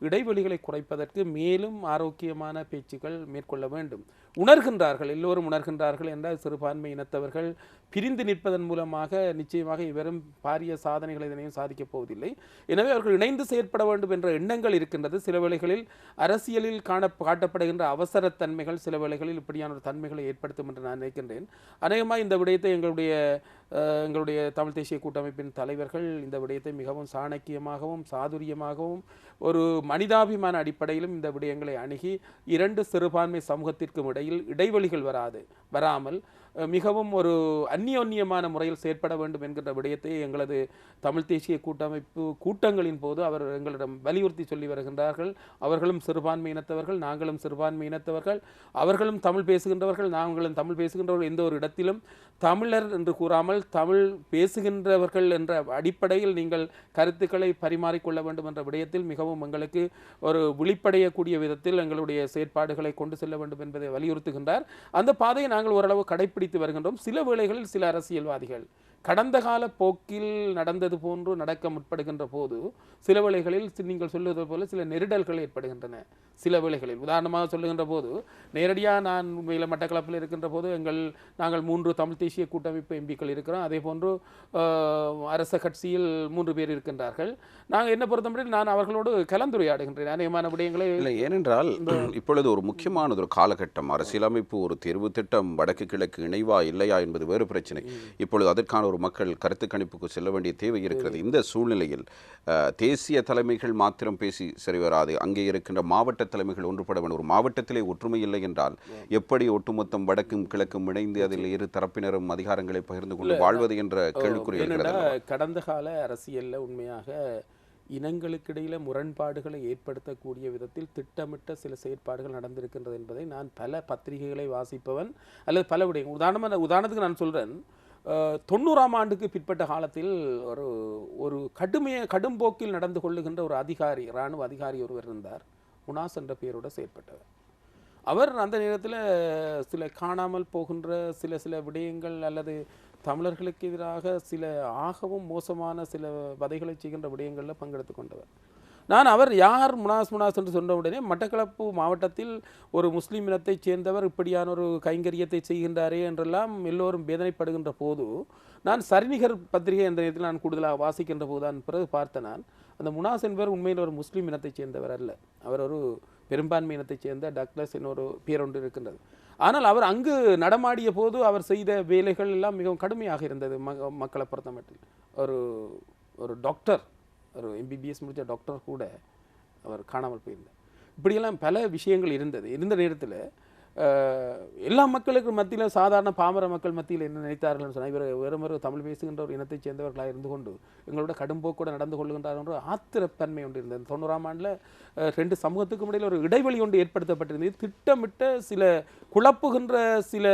இடைவெளிகளை குறைப்பதற்கு மேலும் ஆரோக்கியமான பேச்சுக்கள் மேற்கொள்ள வேண்டும். எல்லோரும் உணர்கின்றார்கள் என்றால் சிறுபான்மை இனத்தவர்கள் பிரிந்து நிற்பதன் மூலமாக நிச்சயமாக இவரும் பாரிய சாதனைகளை இதனையும் சாதிக்கப் போவதில்லை. எனவே அவர்கள் இணைந்து செயற்பட வேண்டும் என்ற எண்ணங்கள் இருக்கின்றது. சில வேளைகளில் அரசியலில் காட்டப்படுகின்ற அவசரத்தன்மைகள் சில வேளைகளில் இப்படியான ஒரு தன்மைகளை ஏற்படுத்தும் என்று நான் நினைக்கின்றேன். அநேகமாக இந்த விடயத்தை எங்களுடைய தமிழ் தேசிய கூட்டமைப்பின் தலைவர்கள் இந்த விடயத்தை மிகவும் சாணக்கியமாகவும் சாதுரியமாகவும் ஒரு மனிதாபிமான அடிப்படையிலும் இந்த விடயங்களை அணுகி இரண்டு சிறுபான்மை சமூகத்திற்கும் இடையில் இடைவெளிகள் வராமல் மிகவும் ஒரு அந்நியோன்யமான முறையில் செயற்பட வேண்டும் என்கின்ற விடயத்தை எங்களது தமிழ் தேசிய கூட்டமைப்பு கூட்டங்களின் போது அவர் எங்களிடம் வலியுறுத்தி சொல்லி வருகின்றார்கள். அவர்களும் சிறுபான்மை இனத்தவர்கள், நாங்களும் சிறுபான்மை இனத்தவர்கள், அவர்களும் தமிழ் பேசுகின்றவர்கள், நாங்களும் தமிழ் பேசுகின்றவர்கள். எந்த ஒரு இடத்திலும் தமிழர் என்று கூறாமல் தமிழ் பேசுகின்றவர்கள் என்ற அடிப்படையில் நீங்கள் கருத்துக்களை பரிமாறிக்கொள்ள வேண்டும் என்ற விடயத்தில் மிகவும் எங்களுக்கு ஒரு விழிப்படையக்கூடிய விதத்தில் எங்களுடைய செயற்பாடுகளை கொண்டு செல்ல வேண்டும் என்பதை வலியுறுத்துகின்றார். அந்த பாதையை நாங்கள் ஓரளவு கடைப்பிடித்து வருகின்றோம். சில வேளைகளில் சில அரசியல்வாதிகள் கடந்த கால போக்கில் நடந்தது போன்று நடக்க முற்படுகின்ற போது சில வேளைகளில் நீங்கள் சொல்லுவது போல சில நெருடல்கள் ஏற்படுகின்றன. சில வேளைகளில் உதாரணமாக சொல்லுகின்ற போது, நேரடியாக நான் உண்மையில் மட்டக்களப்பில் இருக்கின்ற போது நாங்கள் 3 தமிழ் தேசிய கூட்டமைப்பு எம்பிக்கள் இருக்கிறோம். அதே போன்று அரச கட்சியில் 3 பேர் இருக்கின்றார்கள். நாங்கள் என்ன பொறுத்தவரையில் நான் அவர்களோடு கலந்துரையாடுகின்றேன் அநேகமான விடயங்களை. இல்லை, ஏனென்றால் இப்பொழுது ஒரு முக்கியமானது ஒரு காலகட்டம். அரசியலமைப்பு ஒரு தேர்வு திட்டம் வடக்கு கிழக்கு இணைவா இல்லையா என்பது வேறு பிரச்சனை. இப்பொழுது அதற்கான ஒரு மக்கள் கருத்து கணிப்புக்கு செல்ல வேண்டிய தேவை இருக்கிறது. இந்த சூழ்நிலையில் தேசிய தலைமைகள் மாத்திரம் பேசி சரி வராது. அங்கே இருக்கின்ற மாவட்ட தலைமைகள் ஒன்றுபட வேண்டும். ஒரு மாவட்டத்திலே ஒற்றுமை இல்லை என்றால் எப்படி ஒட்டுமொத்தம் வடக்கும் கிழக்கும் இணைந்து அதில் இரு தரப்பினரும் அதிகாரங்களை பகிர்ந்து கொண்டு வாழ்வது என்ற கேள்விக்குறி இருக்கிறது. கடந்த கால அரசியல்ல உண்மையாக இனங்களுக்கிடையில முரண்பாடுகளை ஏற்படுத்தக்கூடிய விதத்தில் திட்டமிட்ட சில செயற்பாடுகள் நடந்திருக்கின்றது என்பதை நான் பல பத்திரிகைகளை வாசிப்பவன் அல்லது பல விடயங்கள் உதாரணத்துக்கு நான் சொல்றேன். 90ஆம் ஆண்டுக்கு பிற்பட்ட காலத்தில் ஒரு கடும் போக்கில் நடந்து கொள்ளுகின்ற ஒரு அதிகாரி, இராணுவ அதிகாரி ஒருவர் இருந்தார். முனாஸ் என்ற பெயரோட செயற்பட்டவர். அவர் அந்த நேரத்தில் சில காணாமல் போகின்ற சில விடயங்கள் அல்லது தமிழர்களுக்கு எதிராக சில ஆகவும் மோசமான சில வதைகளை செய்கின்ற விடயங்களில் பங்கெடுத்து கொண்டவர். அவர் யார் முனாஸ் என்று சொன்ன உடனே மட்டக்களப்பு மாவட்டத்தில் ஒரு முஸ்லீம் இனத்தைச் சேர்ந்தவர் இப்படியான ஒரு கைங்கரியத்தை செய்கின்றாரே என்றெல்லாம் எல்லோரும் வேதனைப்படுகின்ற போது, நான் சரிநிகர் பத்திரிகை என்ற நேரத்தில் நான் கூடுதலாக வாசிக்கின்ற போது தான் பிறகு பார்த்த நான், அந்த முனாஸ் என்பவர் உண்மையில் ஒரு முஸ்லீம் இனத்தைச் சேர்ந்தவர் அல்ல. அவர் ஒரு பெரும்பான்மை இனத்தைச் சேர்ந்த டக்ளஸ் என்னொரு பேர் ஒன்று இருக்கின்றது. ஆனால் அவர் அங்கு நடமாடிய போது அவர் செய்த வேலைகள் எல்லாம் மிகவும் கடுமையாக இருந்தது. மக்களை பொறுத்தமட்டில் ஒரு டாக்டர், ஒரு MBBS முடித்த டாக்டர் கூட அவர் காணாமல் போயிருந்தார். இப்படியெல்லாம் பல விஷயங்கள் இருந்த நேரத்தில் எல்லா மக்களுக்கு மத்தியில் சாதாரண பாமர மக்கள் மத்தியில் என்ன நினைத்தார்கள் சொன்னால் இவர் வேறு தமிழ் பேசுகின்ற ஒரு இனத்தைச் சேர்ந்தவர்களாக இருந்து கொண்டு எங்களோட கடும்போக்கூட நடந்து கொள்கின்றார் என்ற ஆத்திரத்தன்மை ஒன்று இருந்தது. 90ஆம் ஆண்டில் 2 சமூகத்துக்கும் இடையில் ஒரு இடைவெளி ஒன்று ஏற்படுத்தப்பட்டிருந்தது. திட்டமிட்ட சில குழப்புகின்ற சில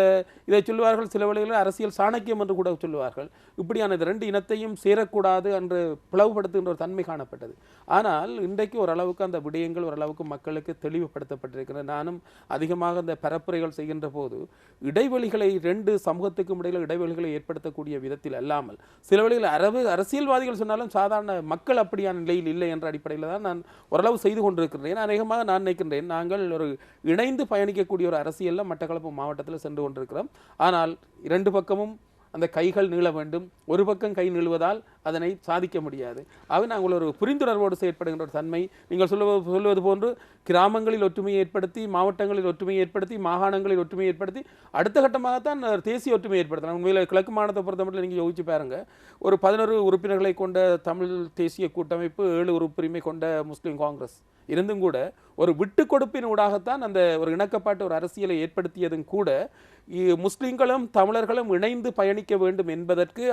இதை சொல்லுவார்கள், சில வேளைகளில் அரசியல் சாணக்கியம் என்று கூட சொல்லுவார்கள். இப்படியான இந்த 2 இனத்தையும் சேரக்கூடாது என்று பிளவுபடுத்துகின்ற ஒரு தன்மை காணப்பட்டது. ஆனால் இன்றைக்கு ஓரளவுக்கு அந்த விடயங்கள் ஓரளவுக்கு மக்களுக்கு தெளிவுபடுத்தப்பட்டிருக்கின்றன. நானும் அதிகமாக அந்த பரப்புரைகள் செய்கின்ற போது இடைவெளிகளை 2 சமூகத்துக்கும் இடையில் இடைவெளிகளை ஏற்படுத்தக்கூடிய விதத்தில் அல்லாமல் சில வேளைகளில் அரசியல்வாதிகள் சொன்னாலும் சாதாரண மக்கள் அப்படியான நிலையில் இல்லை என்ற அடிப்படையில் தான் நான் ஓரளவு செய்து கொண்டிருக்கின்றேன். அநேகமாக நான் நினைக்கின்றேன் நாங்கள் ஒரு இணைந்து பயணிக்கக்கூடிய ஒரு அரசியலில் மட்டக்களப்பு மாவட்டத்தில் சென்று கொண்டிருக்கிறோம். ஆனால் 2 பக்கமும் அந்த கைகள் நீள வேண்டும். ஒரு பக்கம் கை நீளுவதால் அதனை சாதிக்க முடியாது. ஆக நாங்கள் ஒரு புரிந்துணர்வோடு செயற்படுகின்ற ஒரு தன்மை, நீங்கள் சொல்லுவது போன்று கிராமங்களில் ஒற்றுமையை ஏற்படுத்தி, மாவட்டங்களில் ஒற்றுமையை ஏற்படுத்தி, மாகாணங்களில் ஒற்றுமையை ஏற்படுத்தி, அடுத்த கட்டமாகத்தான் தேசிய ஒற்றுமையை ஏற்படுத்தலாம். உண்மையில் கிழக்கு மாநிலத்தை பொறுத்த மட்டும் நீங்கள் யோசிச்சு பாருங்க, ஒரு 11 உறுப்பினர்களை கொண்ட தமிழ் தேசிய கூட்டமைப்பு, 7 உறுப்புரிமை கொண்ட முஸ்லீம் காங்கிரஸ் இருந்தும் கூட ஒரு விட்டு கொடுப்பின் ஊடாகத்தான் அந்த ஒரு இணக்கப்பாட்டு ஒரு அரசியலை ஏற்படுத்தியதும் கூட முஸ்லிம்களும் தமிழர்களும் இணைந்து பயணிக்க வேண்டும் என்பதற்கு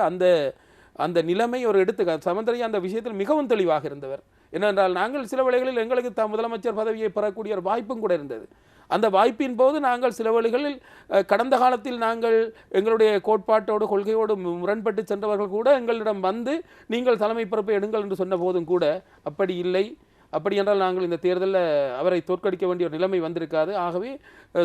அந்த நிலைமை ஒரு சமந்தரையா அந்த விஷயத்தில் மிகவும் தெளிவாக இருந்தவர். என்னென்றால் நாங்கள் சில வேளைகளில் எங்களுக்கு முதலமைச்சர் பதவியை பெறக்கூடிய ஒரு வாய்ப்பும் கூட இருந்தது. அந்த வாய்ப்பின் போது நாங்கள் சில வேளைகளில் கடந்த காலத்தில் நாங்கள் எங்களுடைய கோட்பாட்டோடு கொள்கையோடு முரண்பட்டு சென்றவர்கள் கூட எங்களிடம் வந்து நீங்கள் தலைமை பொறுப்பை எடுங்கள் என்று சொன்ன போதும் கூட அப்படி இல்லை. அப்படி என்றால் நாங்கள் இந்த தேர்தலில் அவரை தோற்கடிக்க வேண்டிய ஒரு நிலைமை வந்திருக்காது. ஆகவே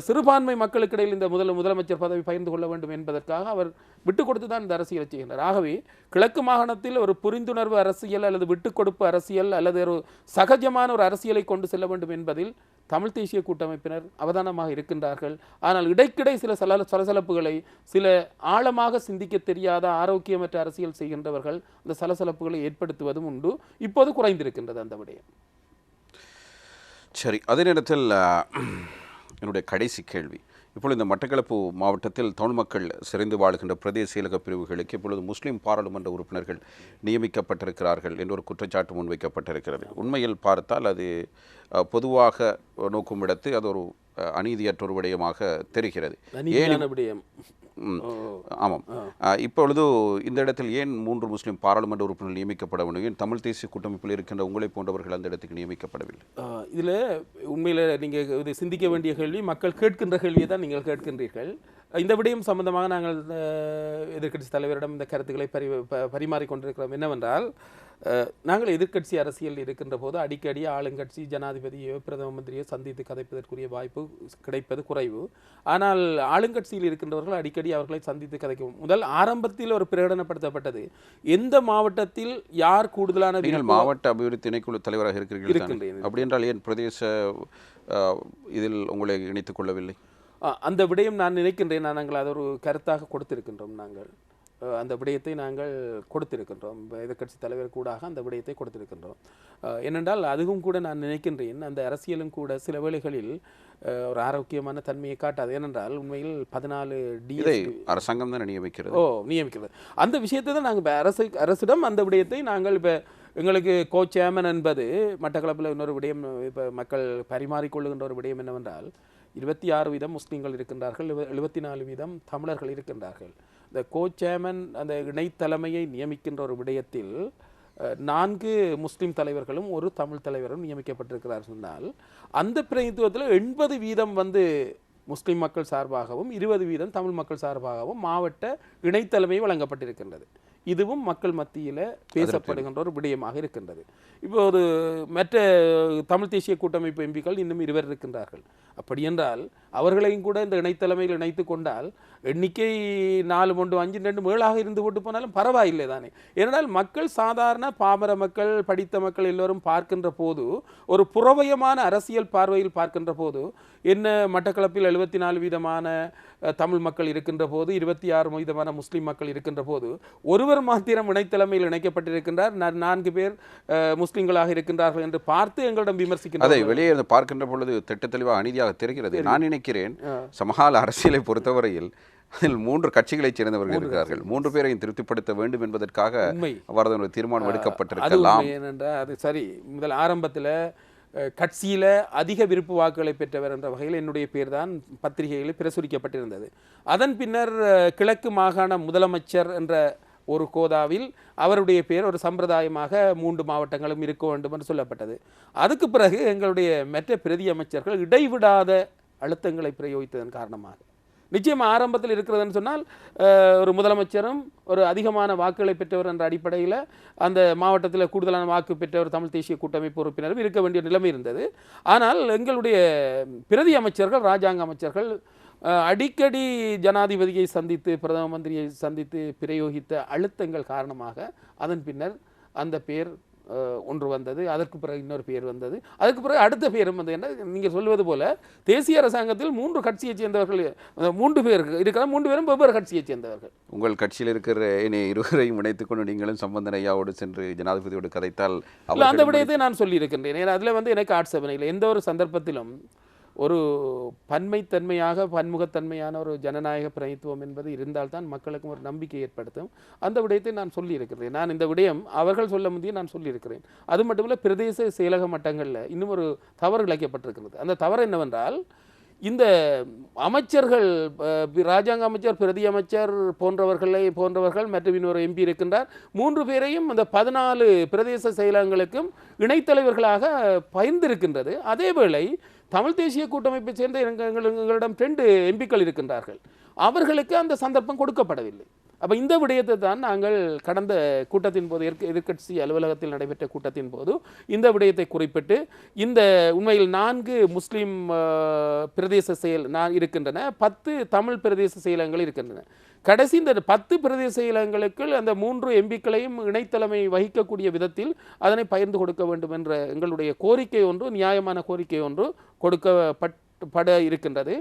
சிறுபான்மை மக்களுக்கிடையில் இந்த முதலமைச்சர் பதவி பகிர்ந்து கொள்ள வேண்டும் என்பதற்காக அவர் விட்டு கொடுத்து தான் இந்த அரசியலை செய்கின்றார். ஆகவே கிழக்கு மாகாணத்தில் ஒரு புரிந்துணர்வு அரசியல் அல்லது விட்டுக் கொடுப்பு அரசியல் அல்லது ஒரு சகஜமான ஒரு அரசியலை கொண்டு செல்ல வேண்டும் என்பதில் தமிழ் தேசிய கூட்டமைப்பினர் அவதானமாக இருக்கின்றார்கள். ஆனால் இடைக்கிடை சில சலசலப்புகளை, சில ஆழமாக சிந்திக்க தெரியாத ஆரோக்கியமற்ற அரசியல் செய்கின்றவர்கள் அந்த சலசலப்புகளை ஏற்படுத்துவதும் உண்டு. இப்போது குறைந்திருக்கின்றது அந்த விடயம். சரி, அதே நேரத்தில் என்னுடைய கடைசி கேள்வி, இப்பொழுது இந்த மட்டக்களப்பு மாவட்டத்தில் தமிழ் மக்கள் சிறைந்து வாழ்கின்ற பிரதேச செயலக பிரிவுகளுக்கு இப்பொழுது முஸ்லீம் பாராளுமன்ற உறுப்பினர்கள் நியமிக்கப்பட்டிருக்கிறார்கள் என்ற ஒரு குற்றச்சாட்டு முன்வைக்கப்பட்டிருக்கிறது. உண்மையில் பார்த்தால் அது பொதுவாக நோக்கும் இடத்து அது ஒரு அநீதியற்ற ஒரு விடயமாக தெரிகிறது. ஆமாம். இப்பொழுது இந்த இடத்தில் ஏன் 3 முஸ்லீம் பாராளுமன்ற உறுப்பினர்கள் நியமிக்கப்பட வேண்டும்? ஏன் தமிழ் தேசிய கூட்டமைப்பில் இருக்கின்ற உங்களை போன்றவர்கள் அந்த இடத்துக்கு நியமிக்கப்படவில்லை? இதில் உண்மையில் நீங்கள் இது சிந்திக்க வேண்டிய கேள்வி, மக்கள் கேட்கின்ற கேள்வியை தான் நீங்கள் கேட்கின்றீர்கள். இந்த விடயம் சம்பந்தமாக நாங்கள் எதிர்க்கட்சி தலைவரிடம் இந்த கருத்துக்களை பரிமாறிக்கொண்டிருக்கிறோம். என்னவென்றால், நாங்கள் எதிர்க்கட்சி அரசியல் இருக்கின்ற போது அடிக்கடி ஆளுங்கட்சி ஜனாதிபதியோ பிரதம மந்திரியோ சந்தித்து கதைப்பதற்குரிய வாய்ப்பு கிடைப்பது குறைவு. ஆனால் ஆளுங்கட்சியில் இருக்கின்றவர்கள் அடிக்கடி அவர்களை சந்தித்து கதைக்கும். முதல் ஆரம்பத்தில் ஒரு பிரகடனப்படுத்தப்பட்டது, எந்த மாவட்டத்தில் யார் கூடுதலான மாவட்ட அபிவிருத்தி இணைக்குழு தலைவராக இருக்கிறீர்கள், அப்படி என்றால் ஏன் பிரதேச இதில் உங்களை இணைத்துக் கொள்ளவில்லை? அந்த விடயம் நான் நினைக்கின்றேன், நாங்கள் அதை ஒரு கருத்தாக கொடுத்திருக்கின்றோம். நாங்கள் அந்த விடயத்தை நாங்கள் கொடுத்திருக்கின்றோம். எதிர்க்கட்சி தலைவர் கூடாக அந்த விடயத்தை கொடுத்திருக்கின்றோம். ஏனென்றால் அதுவும் கூட நான் நினைக்கின்றேன், அந்த அரசியலும் கூட சில வேளைகளில் ஒரு ஆரோக்கியமான தன்மையை காட்டாது. ஏனென்றால் உண்மையில் 14 அரசாங்கம் தான் நியமிக்கிறது. நியமிக்கிறது. அந்த விஷயத்தை தான் நாங்கள் அரசிடம் அந்த விடயத்தை நாங்கள் இப்போ எங்களுக்கு சேர்மன் என்பது மட்டக்களப்பில் இன்னொரு விடயம் இப்போ மக்கள் பரிமாறிக்கொள்ளுகின்ற ஒரு விடயம் என்னவென்றால், 26% முஸ்லீம்கள் இருக்கின்றார்கள், 74% தமிழர்கள் இருக்கின்றார்கள். இந்த சேர்மன் அந்த இணைத்தலைமையை நியமிக்கின்ற ஒரு விடயத்தில் 4 முஸ்லீம் தலைவர்களும் 1 தமிழ் தலைவரும் நியமிக்கப்பட்டிருக்கிறார் சொன்னால், அந்த பிரதிநிதித்துவத்தில் 80% முஸ்லீம் மக்கள் சார்பாகவும் 20% தமிழ் மக்கள் சார்பாகவும் மாவட்ட இணைத்தலைமை வழங்கப்பட்டிருக்கின்றது. இதுவும் மக்கள் மத்தியில் பேசப்படுகின்ற ஒரு விடயமாக இருக்கின்றது. இப்போது மற்ற தமிழ் தேசிய கூட்டமைப்பு எம்பிக்கள் இன்னும் 2 இருக்கின்றார்கள். அப்படி என்றால் அவர்களையும் கூட இந்த இணைத்தலைமையில் இணைத்து கொண்டால் எண்ணிக்கை 4 1 5 2 7 இருந்து போட்டு போனாலும் பரவாயில்லை தானே. ஏனென்றால் மக்கள் சாதாரண பாமர மக்கள், படித்த மக்கள் எல்லோரும் பார்க்கின்ற போது, ஒரு புறவயமான அரசியல் பார்வையில் பார்க்கின்ற போது, என்ன மட்டக்களப்பில் 74% தமிழ் மக்கள் இருக்கின்ற போது 26% முஸ்லீம் மக்கள் இருக்கின்ற போது ஒருவர் மாத்திரம் இணைத்தலைமையில் இணைக்கப்பட்டிருக்கின்றார், 4 பேர் முஸ்லிம்களாக இருக்கின்றார்கள் என்று பார்த்து எங்களிடம் விமர்சிக்கின்றனர். அதை வெளியே பார்க்கின்ற பொழுது திட்ட தெளிவாக அநீதியாக தெரிகிறது. நான் நினைக்கிறேன் சமகால அரசியலை பொறுத்தவரையில் அதில் 3 கட்சிகளைச் சேர்ந்தவர்கள் இருக்கிறார்கள். 3 பேரையும் திருப்திப்படுத்த வேண்டும் என்பதற்காக அவரது ஒரு தீர்மானம் எடுக்கப்பட்டிருக்கலாம். ஏனென்றால் அது சரி, முதல் ஆரம்பத்தில் கட்சியில் அதிக விருப்பு வாக்குகளை பெற்றவர் என்ற வகையில் என்னுடைய பேர் தான் பத்திரிகைகளில் பிரசுரிக்கப்பட்டிருந்தது. அதன் பின்னர் கிழக்கு மாகாண முதலமைச்சர் என்ற ஒரு கோதாவில் அவருடைய பேர் ஒரு சம்பிரதாயமாக 3 மாவட்டங்களும் இருக்க வேண்டும் என்று சொல்லப்பட்டது. அதுக்கு பிறகு எங்களுடைய மற்ற பிரதி அமைச்சர்கள் இடைவிடாத அழுத்தங்களை பிரயோகித்ததன் காரணமாக நிச்சயமாக ஆரம்பத்தில் இருக்கிறதுன்னு சொன்னால் ஒரு முதலமைச்சரும் ஒரு அதிகமான வாக்குகளை பெற்றவர் என்ற அடிப்படையில் அந்த மாவட்டத்தில் கூடுதலான வாக்கு பெற்றவர் தமிழ் தேசிய கூட்டமைப்பு உறுப்பினரும் இருக்க வேண்டிய நிலைமை இருந்தது. ஆனால் எங்களுடைய பிரதி அமைச்சர்கள் இராஜாங்க அமைச்சர்கள் அடிக்கடி ஜனாதிபதியை சந்தித்து பிரதம மந்திரியை சந்தித்து பிரயோகித்த அழுத்தங்கள் காரணமாக அதன் பின்னர் அந்த பேர் ஒன்று வந்தது. அதற்கு பிறகு இன்னொரு பேர் வந்தது. அதுக்கு பிறகு அடுத்த பேரும் வந்து என்ன நீங்கள் சொல்வது போல தேசிய அரசாங்கத்தில் 3 கட்சியைச் சேர்ந்தவர்கள் 3 பேர் இருக்கிற 3 பேரும் வெவ்வேறு கட்சியைச் சேர்ந்தவர்கள். உங்கள் கட்சியில் இருக்கிற இருவரையும் இணைத்துக் கொண்டு நீங்களும் சம்பந்தன் ஐயாவோடு சென்று ஜனாதிபதியோடு கதைத்தால் அந்த விடயத்தை நான் சொல்லியிருக்கின்றேன். ஏன்னா அதில் வந்து எனக்கு ஆட்சேபனை இல்லை. எந்த ஒரு சந்தர்ப்பத்திலும் ஒரு பன்மைத்தன்மையாக பன்முகத்தன்மையான ஒரு ஜனநாயக பிரதித்துவம் என்பது இருந்தால்தான் மக்களுக்கும் ஒரு நம்பிக்கை ஏற்படுத்தும். அந்த விடயத்தை நான் சொல்லியிருக்கிறேன். நான் இந்த விடயம் அவர்கள் சொல்ல முடியும் நான் சொல்லியிருக்கிறேன். அது மட்டுமில்லை பிரதேச செயலக மட்டங்களில் இன்னும் ஒரு தவறு இழைக்கப்பட்டிருக்கிறது. அந்த தவறு என்னவென்றால் இந்த அமைச்சர்கள் இராஜாங்க அமைச்சர் பிரதி அமைச்சர் போன்றவர்கள் மற்றும் இன்னொரு எம்பி இருக்கின்றார் 3 பேரையும் அந்த 14 பிரதேச செயலகங்களுக்கும் இணைத்தலைவர்களாக பகிர்ந்திருக்கின்றது. அதேவேளை தமிழ் தேசிய கூட்டமைப்பை சேர்ந்த எங்களிடம் 2 எம்பிக்கள் இருக்கின்றார்கள். அவர்களுக்கு அந்த சந்தர்ப்பம் கொடுக்கப்படவில்லை. அப்போ இந்த விடயத்தை தான் நாங்கள் கடந்த கூட்டத்தின் போது எதிர்க்கட்சி அலுவலகத்தில் நடைபெற்ற கூட்டத்தின் போது இந்த விடயத்தை குறிப்பிட்டு இந்த உண்மையில் 4 முஸ்லீம் பிரதேச இருக்கின்றன, 10 தமிழ் பிரதேச செயலகங்கள் இருக்கின்றன. கடைசி இந்த 10 பிரதேச செயலகங்களுக்கு அந்த 3 எம்பிக்களையும் இணைத்தலைமை வகிக்கக்கூடிய விதத்தில் அதனை பகிர்ந்து கொடுக்க வேண்டும் என்ற எங்களுடைய கோரிக்கை ஒன்று, நியாயமான கோரிக்கை ஒன்று கொடுக்கப்பட இருக்கின்றது.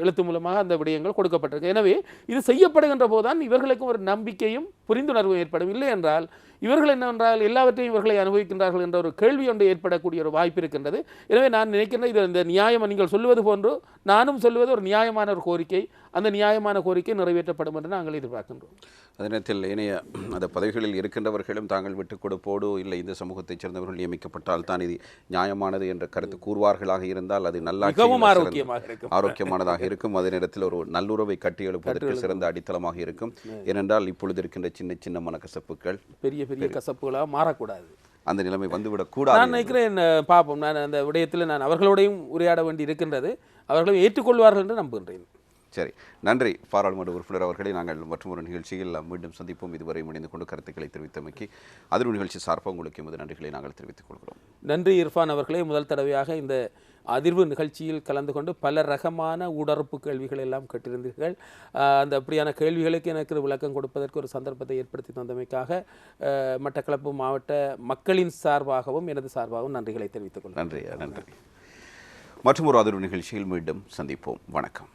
எழுத்து மூலமாக அந்த விடயங்கள் கொடுக்கப்பட்டிருக்கு. எனவே இது செய்யப்படுகின்ற போதுதான் இவர்களுக்கும் ஒரு நம்பிக்கையும் புரிந்துணர்வும் ஏற்படும். இல்லை என்றால் இவர்கள் என்னவென்றால் எல்லாவற்றையும் இவர்களை அனுபவிக்கின்றார்கள் என்ற ஒரு கேள்வி ஒன்று ஏற்படக்கூடிய ஒரு வாய்ப்பு இருக்கின்றது. எனவே நான் நினைக்கின்றேன் இது இந்த நியாயம் நீங்கள் சொல்லுவது போன்று நானும் சொல்லுவது ஒரு நியாயமான ஒரு கோரிக்கை. அந்த நியாயமான கோரிக்கை நிறைவேற்றப்படும் என்று நாங்கள் எதிர்பார்க்கின்றோம். அதே நேரத்தில் இணைய அந்த பதவிகளில் இருக்கின்றவர்களும் தாங்கள் விட்டுக் கொடுப்போடு இல்லை இந்த சமூகத்தைச் சேர்ந்தவர்கள் நியமிக்கப்பட்டால் தான் இது நியாயமானது என்ற கருத்து கூறுவார்களாக இருந்தால் அது ஆரோக்கியமானதாக இருக்கும். அதே நேரத்தில் ஒரு நல்லுறவை கட்டியெழுப்பதற்கு சிறந்த அடித்தளமாக இருக்கும். ஏனென்றால் இப்பொழுது இருக்கின்ற சின்ன சின்ன மனக்கசப்புகள் பெரிய பெரிய கசப்புகளாக மாறக்கூடாது. அந்த நிலைமை வந்துவிடக்கூடாது. நான் நினைக்கிறேன் பார்ப்போம். நான் அந்த விடயத்தில் நான் அவர்களோடையும் உரையாட வேண்டி இருக்கின்றது. அவர்களும் ஏற்றுக்கொள்வார்கள் என்று நம்புகின்றேன். சரி, நன்றி பாராளுமன்ற உறுப்பினர் அவர்களை. நாங்கள் மற்றொரு நிகழ்ச்சியில் மீண்டும் சந்திப்போம். இதுவரை முடிந்து கொண்டு கருத்துக்களை தெரிவித்தமைக்கு அதிர்வு நிகழ்ச்சி சார்பாக உங்களுக்கு எமது நன்றிகளை நாங்கள் தெரிவித்துக் கொள்கிறோம். நன்றி இர்ஃபான் அவர்களே. முதல் தடவையாக இந்த அதிர்வு நிகழ்ச்சியில் கலந்து கொண்டு பல ரகமான உடறுப்பு கேள்விகள் எல்லாம் கேட்டிருந்தீர்கள். அந்த அப்படியான கேள்விகளுக்கு எனக்கு விளக்கம் கொடுப்பதற்கு ஒரு சந்தர்ப்பத்தை ஏற்படுத்தி தந்தமைக்காக மட்டக்களப்பு மாவட்ட மக்களின் சார்பாகவும் எனது சார்பாகவும் நன்றிகளை தெரிவித்துக் கொள்கிறேன். நன்றி. மற்றும் ஒரு அதிர்வு நிகழ்ச்சியில் மீண்டும் சந்திப்போம். வணக்கம்.